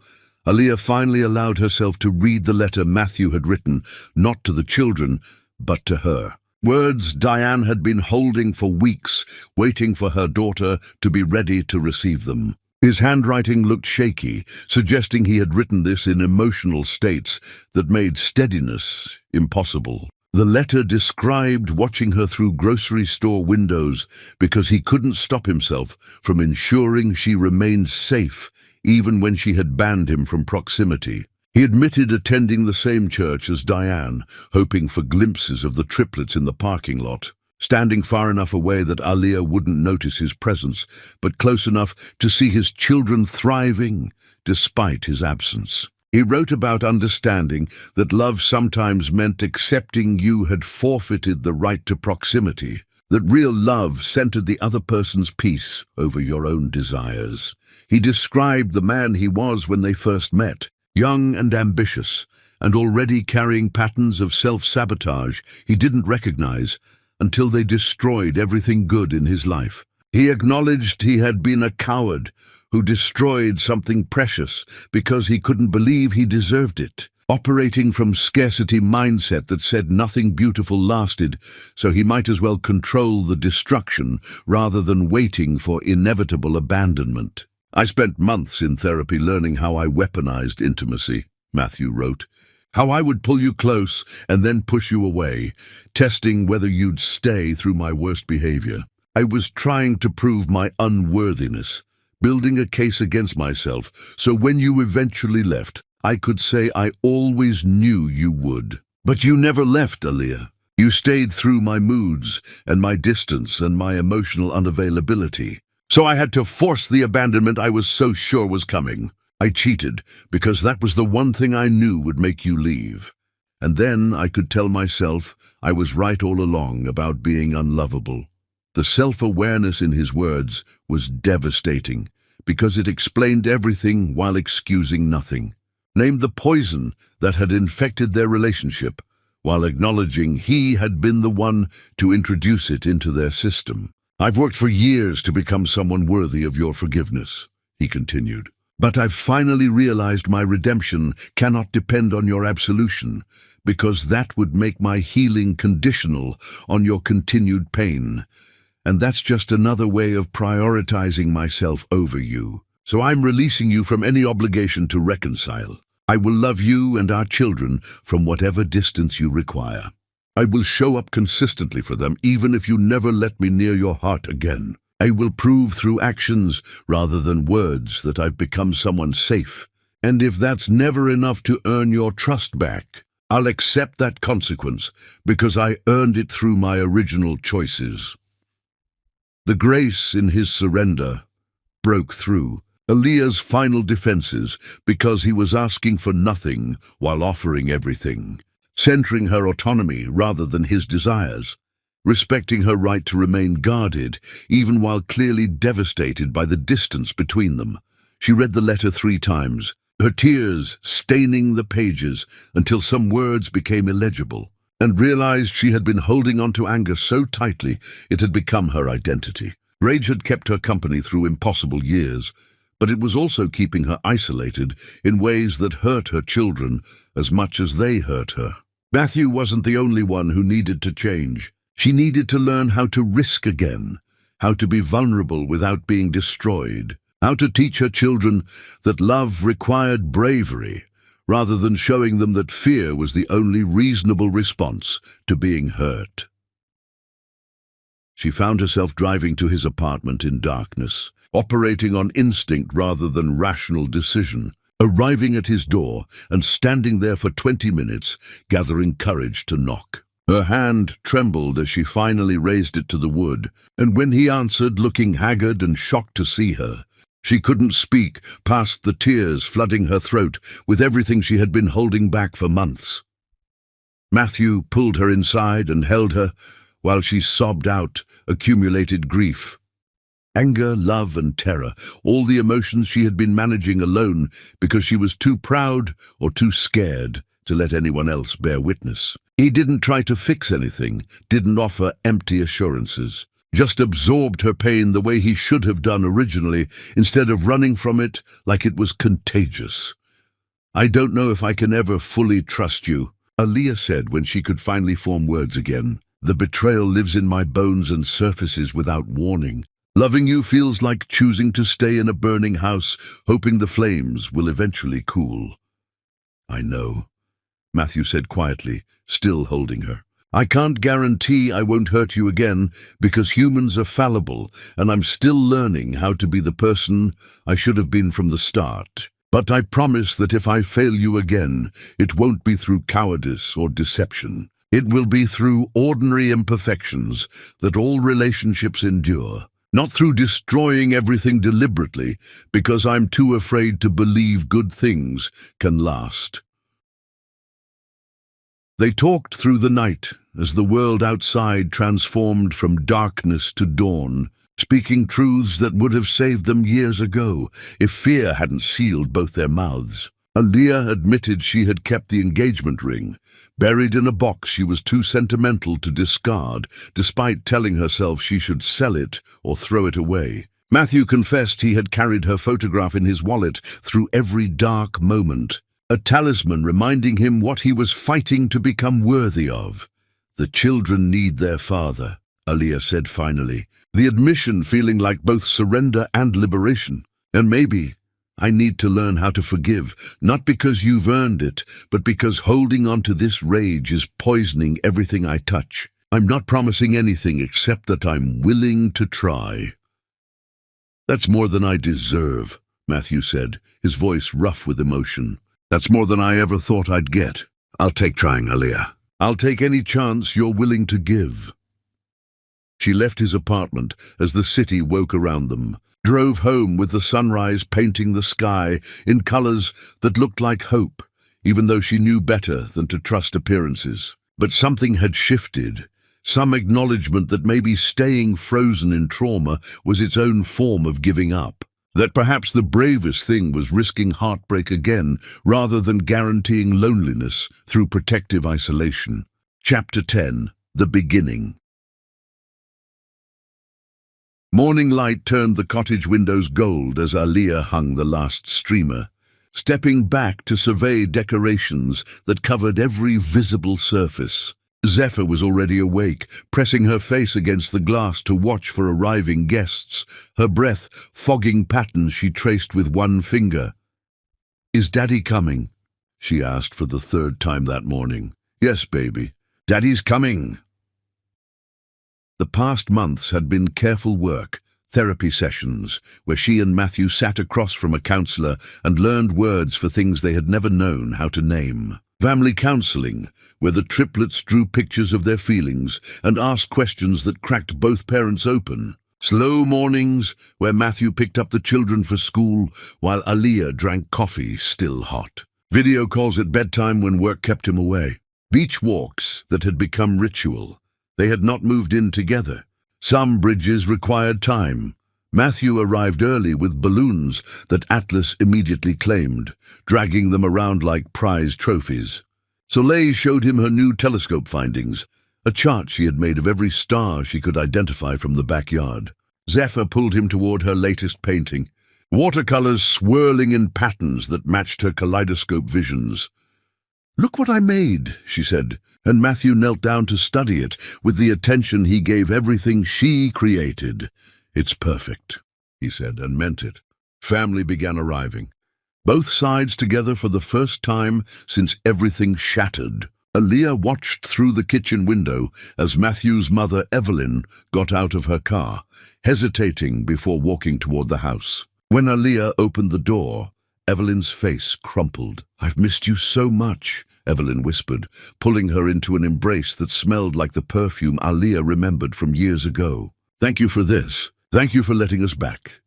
Aaliyah finally allowed herself to read the letter Matthew had written, not to the children, but to her. Words Diane had been holding for weeks, waiting for her daughter to be ready to receive them. His handwriting looked shaky, suggesting he had written this in emotional states that made steadiness impossible. The letter described watching her through grocery store windows because he couldn't stop himself from ensuring she remained safe even when she had banned him from proximity. He admitted attending the same church as Diane, hoping for glimpses of the triplets in the parking lot, standing far enough away that Aaliyah wouldn't notice his presence, but close enough to see his children thriving despite his absence. He wrote about understanding that love sometimes meant accepting you had forfeited the right to proximity, that real love centered the other person's peace over your own desires. He described the man he was when they first met, young and ambitious, and already carrying patterns of self-sabotage he didn't recognize until they destroyed everything good in his life. He acknowledged he had been a coward who destroyed something precious because he couldn't believe he deserved it, operating from scarcity mindset that said nothing beautiful lasted, so he might as well control the destruction rather than waiting for inevitable abandonment. I spent months in therapy learning how I weaponized intimacy, Matthew wrote. How I would pull you close and then push you away, testing whether you'd stay through my worst behavior. I was trying to prove my unworthiness, building a case against myself, so when you eventually left, I could say I always knew you would. But you never left, Aaliyah. You stayed through my moods and my distance and my emotional unavailability. So I had to force the abandonment I was so sure was coming. I cheated because that was the one thing I knew would make you leave. And then I could tell myself I was right all along about being unlovable. The self-awareness in his words was devastating because it explained everything while excusing nothing. Named the poison that had infected their relationship while acknowledging he had been the one to introduce it into their system. I've worked for years to become someone worthy of your forgiveness, he continued. But I've finally realized my redemption cannot depend on your absolution, because that would make my healing conditional on your continued pain. And that's just another way of prioritizing myself over you. So I'm releasing you from any obligation to reconcile. I will love you and our children from whatever distance you require. I will show up consistently for them even if you never let me near your heart again. I will prove through actions rather than words that I've become someone safe. And if that's never enough to earn your trust back, I'll accept that consequence because I earned it through my original choices. The grace in his surrender broke through Aaliyah's final defenses because he was asking for nothing while offering everything, centering her autonomy rather than his desires, respecting her right to remain guarded even while clearly devastated by the distance between them. She read the letter 3 times, her tears staining the pages until some words became illegible, and realized she had been holding on to anger so tightly it had become her identity. Rage had kept her company through impossible years, but it was also keeping her isolated in ways that hurt her children as much as they hurt her. Matthew wasn't the only one who needed to change. She needed to learn how to risk again, how to be vulnerable without being destroyed, how to teach her children that love required bravery, rather than showing them that fear was the only reasonable response to being hurt. She found herself driving to his apartment in darkness, operating on instinct rather than rational decision, arriving at his door and standing there for 20 minutes, gathering courage to knock. Her hand trembled as she finally raised it to the wood, and when he answered, looking haggard and shocked to see her, she couldn't speak past the tears flooding her throat with everything she had been holding back for months. Matthew pulled her inside and held her while she sobbed out accumulated grief. Anger, love, and terror, all the emotions she had been managing alone because she was too proud or too scared to let anyone else bear witness. He didn't try to fix anything, didn't offer empty assurances, just absorbed her pain the way he should have done originally, instead of running from it like it was contagious. "I don't know if I can ever fully trust you," Aaliyah said when she could finally form words again. The betrayal lives in my bones and surfaces without warning. Loving you feels like choosing to stay in a burning house, hoping the flames will eventually cool. I know, Matthew said quietly, still holding her. I can't guarantee I won't hurt you again, because humans are fallible, and I'm still learning how to be the person I should have been from the start. But I promise that if I fail you again, it won't be through cowardice or deception. It will be through ordinary imperfections that all relationships endure. Not through destroying everything deliberately, because I'm too afraid to believe good things can last. They talked through the night as the world outside transformed from darkness to dawn, speaking truths that would have saved them years ago if fear hadn't sealed both their mouths. Aaliyah admitted she had kept the engagement ring, buried in a box she was too sentimental to discard, despite telling herself she should sell it or throw it away. Matthew confessed he had carried her photograph in his wallet through every dark moment, a talisman reminding him what he was fighting to become worthy of. The children need their father, Aaliyah said finally, the admission feeling like both surrender and liberation. And maybe I need to learn how to forgive, not because you've earned it, but because holding on to this rage is poisoning everything I touch. I'm not promising anything except that I'm willing to try. That's more than I deserve, Matthew said, his voice rough with emotion. That's more than I ever thought I'd get. I'll take trying, Aaliyah. I'll take any chance you're willing to give. She left his apartment as the city woke around them, drove home with the sunrise painting the sky in colors that looked like hope, even though she knew better than to trust appearances. But something had shifted, some acknowledgement that maybe staying frozen in trauma was its own form of giving up, that perhaps the bravest thing was risking heartbreak again rather than guaranteeing loneliness through protective isolation. Chapter 10. The Beginning. Morning light turned the cottage windows gold as Aaliyah hung the last streamer, stepping back to survey decorations that covered every visible surface. Zephyr was already awake, pressing her face against the glass to watch for arriving guests, her breath fogging patterns she traced with one finger. "Is Daddy coming?" she asked for the third time that morning. "Yes, baby. Daddy's coming." The past months had been careful work, therapy sessions, where she and Matthew sat across from a counselor and learned words for things they had never known how to name. Family counseling, where the triplets drew pictures of their feelings and asked questions that cracked both parents open. Slow mornings, where Matthew picked up the children for school while Aaliyah drank coffee still hot. Video calls at bedtime when work kept him away. Beach walks that had become ritual. They had not moved in together. Some bridges required time. Matthew arrived early with balloons that Atlas immediately claimed, dragging them around like prize trophies. Soleil showed him her new telescope findings, a chart she had made of every star she could identify from the backyard. Zephyr pulled him toward her latest painting, watercolors swirling in patterns that matched her kaleidoscope visions. "Look what I made," she said, and Matthew knelt down to study it with the attention he gave everything she created. "It's perfect," he said, and meant it. Family began arriving, both sides together for the first time since everything shattered. Aaliyah watched through the kitchen window as Matthew's mother, Evelyn, got out of her car, hesitating before walking toward the house. When Aaliyah opened the door, Evelyn's face crumpled. "I've missed you so much," Evelyn whispered, pulling her into an embrace that smelled like the perfume Aaliyah remembered from years ago. "Thank you for this. Thank you for letting us back."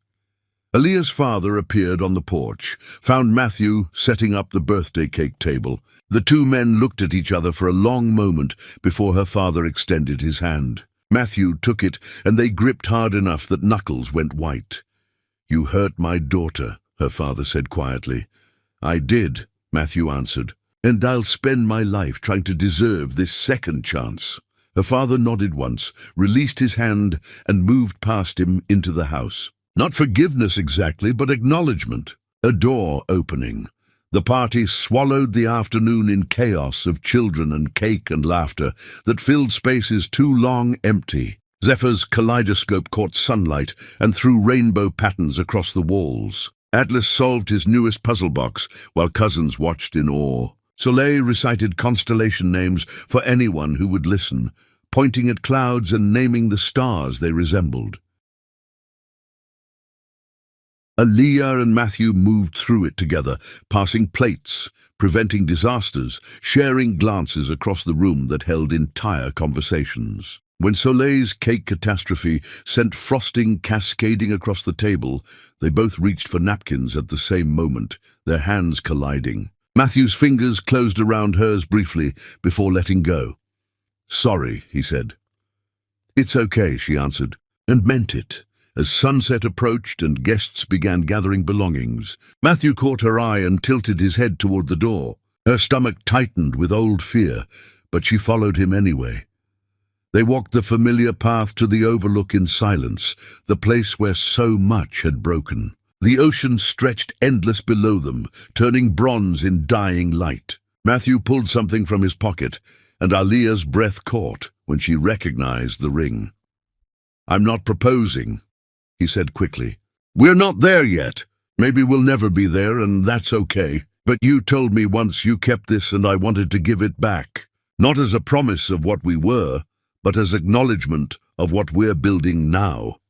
Aaliyah's father appeared on the porch, found Matthew setting up the birthday cake table. The two men looked at each other for a long moment before her father extended his hand. Matthew took it, and they gripped hard enough that knuckles went white. "You hurt my daughter," her father said quietly. "I did," Matthew answered, "and I'll spend my life trying to deserve this second chance." Her father nodded once, released his hand, and moved past him into the house. Not forgiveness exactly, but acknowledgement. A door opening. The party swallowed the afternoon in chaos of children and cake and laughter that filled spaces too long empty. Zephyr's kaleidoscope caught sunlight and threw rainbow patterns across the walls. Atlas solved his newest puzzle box while cousins watched in awe. Soleil recited constellation names for anyone who would listen, pointing at clouds and naming the stars they resembled. Aaliyah and Matthew moved through it together, passing plates, preventing disasters, sharing glances across the room that held entire conversations. When Soleil's cake catastrophe sent frosting cascading across the table, they both reached for napkins at the same moment, their hands colliding. Matthew's fingers closed around hers briefly before letting go. "Sorry," he said. "It's okay," she answered, and meant it. As sunset approached and guests began gathering belongings, Matthew caught her eye and tilted his head toward the door. Her stomach tightened with old fear, but she followed him anyway. They walked the familiar path to the overlook in silence, the place where so much had broken. The ocean stretched endless below them, turning bronze in dying light. Matthew pulled something from his pocket, and Aaliyah's breath caught when she recognized the ring. "I'm not proposing," he said quickly. "We're not there yet. Maybe we'll never be there, and that's okay. But you told me once you kept this, and I wanted to give it back. Not as a promise of what we were, but as acknowledgement of what we're building now."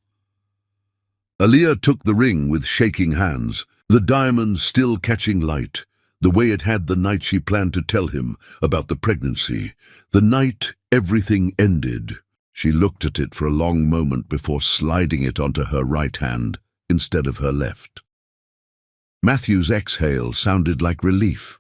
Aaliyah took the ring with shaking hands, the diamond still catching light, the way it had the night she planned to tell him about the pregnancy, the night everything ended. She looked at it for a long moment before sliding it onto her right hand instead of her left. Matthew's exhale sounded like relief.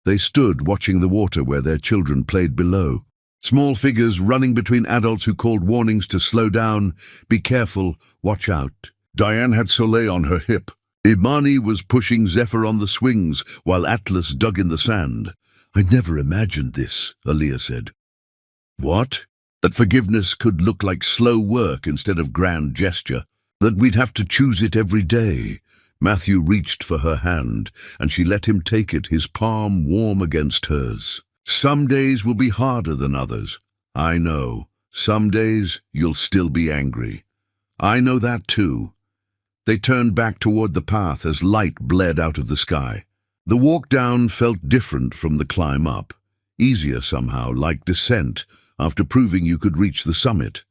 They stood watching the water where their children played below. Small figures running between adults who called warnings to slow down, be careful, watch out. Diane had Soleil on her hip. Imani was pushing Zephyr on the swings while Atlas dug in the sand. "I never imagined this," Aaliyah said. "What?" "That forgiveness could look like slow work instead of grand gesture. That we'd have to choose it every day." Matthew reached for her hand, and she let him take it, his palm warm against hers. "Some days will be harder than others. I know. Some days you'll still be angry. I know that too." They turned back toward the path as light bled out of the sky. The walk down felt different from the climb up, easier somehow, like descent, after proving you could reach the summit.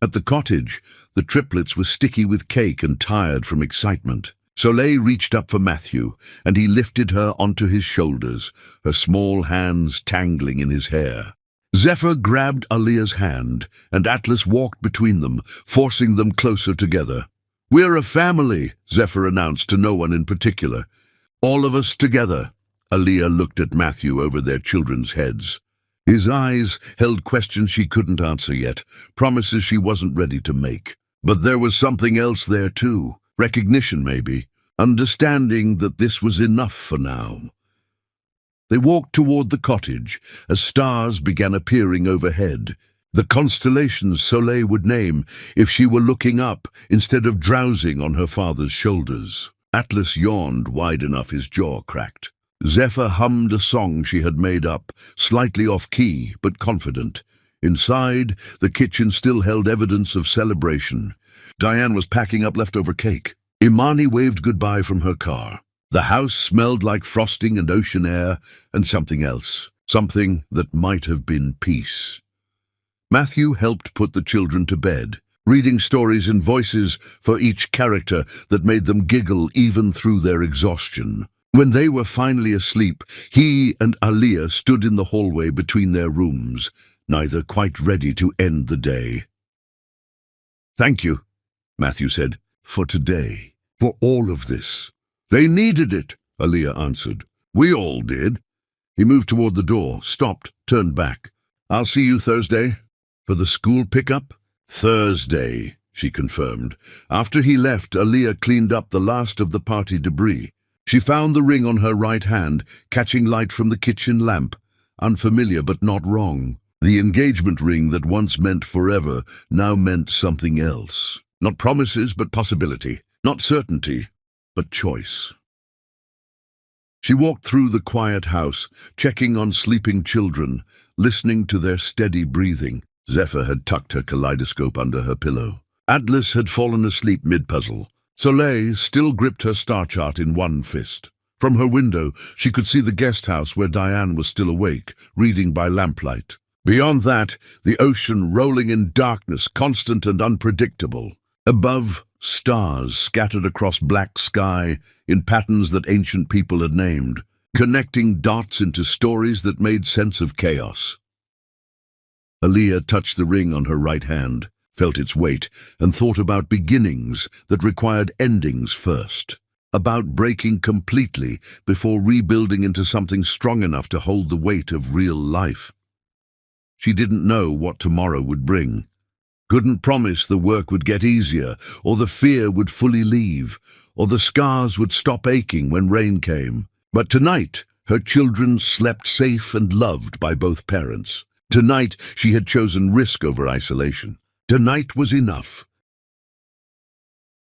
At the cottage, the triplets were sticky with cake and tired from excitement. Soleil reached up for Matthew, and he lifted her onto his shoulders, her small hands tangling in his hair. Zephyr grabbed Aaliyah's hand, and Atlas walked between them, forcing them closer together. "We're a family," Zephyr announced to no one in particular. "All of us together." Aaliyah looked at Matthew over their children's heads. His eyes held questions she couldn't answer yet, promises she wasn't ready to make. But there was something else there too. Recognition, maybe. Understanding that this was enough for now. They walked toward the cottage as stars began appearing overhead. The constellations Soleil would name if she were looking up instead of drowsing on her father's shoulders. Atlas yawned wide enough his jaw cracked. Zephyr hummed a song she had made up, slightly off-key but confident. Inside, the kitchen still held evidence of celebration. Diane was packing up leftover cake. Imani waved goodbye from her car. The house smelled like frosting and ocean air and something else, something that might have been peace. Matthew helped put the children to bed, reading stories in voices for each character that made them giggle even through their exhaustion. When they were finally asleep, he and Aaliyah stood in the hallway between their rooms, neither quite ready to end the day. "Thank you," Matthew said, "for today, for all of this." "They needed it," Aaliyah answered. "We all did." He moved toward the door, stopped, turned back. "I'll see you Thursday." "For the school pickup?" "Thursday," she confirmed. After he left, Aaliyah cleaned up the last of the party debris. She found the ring on her right hand, catching light from the kitchen lamp. Unfamiliar but not wrong. The engagement ring that once meant forever now meant something else. Not promises but possibility. Not certainty but choice. She walked through the quiet house, checking on sleeping children, listening to their steady breathing. Zephyr had tucked her kaleidoscope under her pillow. Atlas had fallen asleep mid-puzzle. Soleil still gripped her star chart in one fist. From her window, she could see the guest house where Diane was still awake, reading by lamplight. Beyond that, the ocean rolling in darkness, constant and unpredictable. Above, stars scattered across black sky in patterns that ancient people had named, connecting dots into stories that made sense of chaos. Aaliyah touched the ring on her right hand, felt its weight, and thought about beginnings that required endings first. About breaking completely before rebuilding into something strong enough to hold the weight of real life. She didn't know what tomorrow would bring. Couldn't promise the work would get easier, or the fear would fully leave, or the scars would stop aching when rain came. But tonight, her children slept safe and loved by both parents. Tonight, she had chosen risk over isolation. Tonight was enough.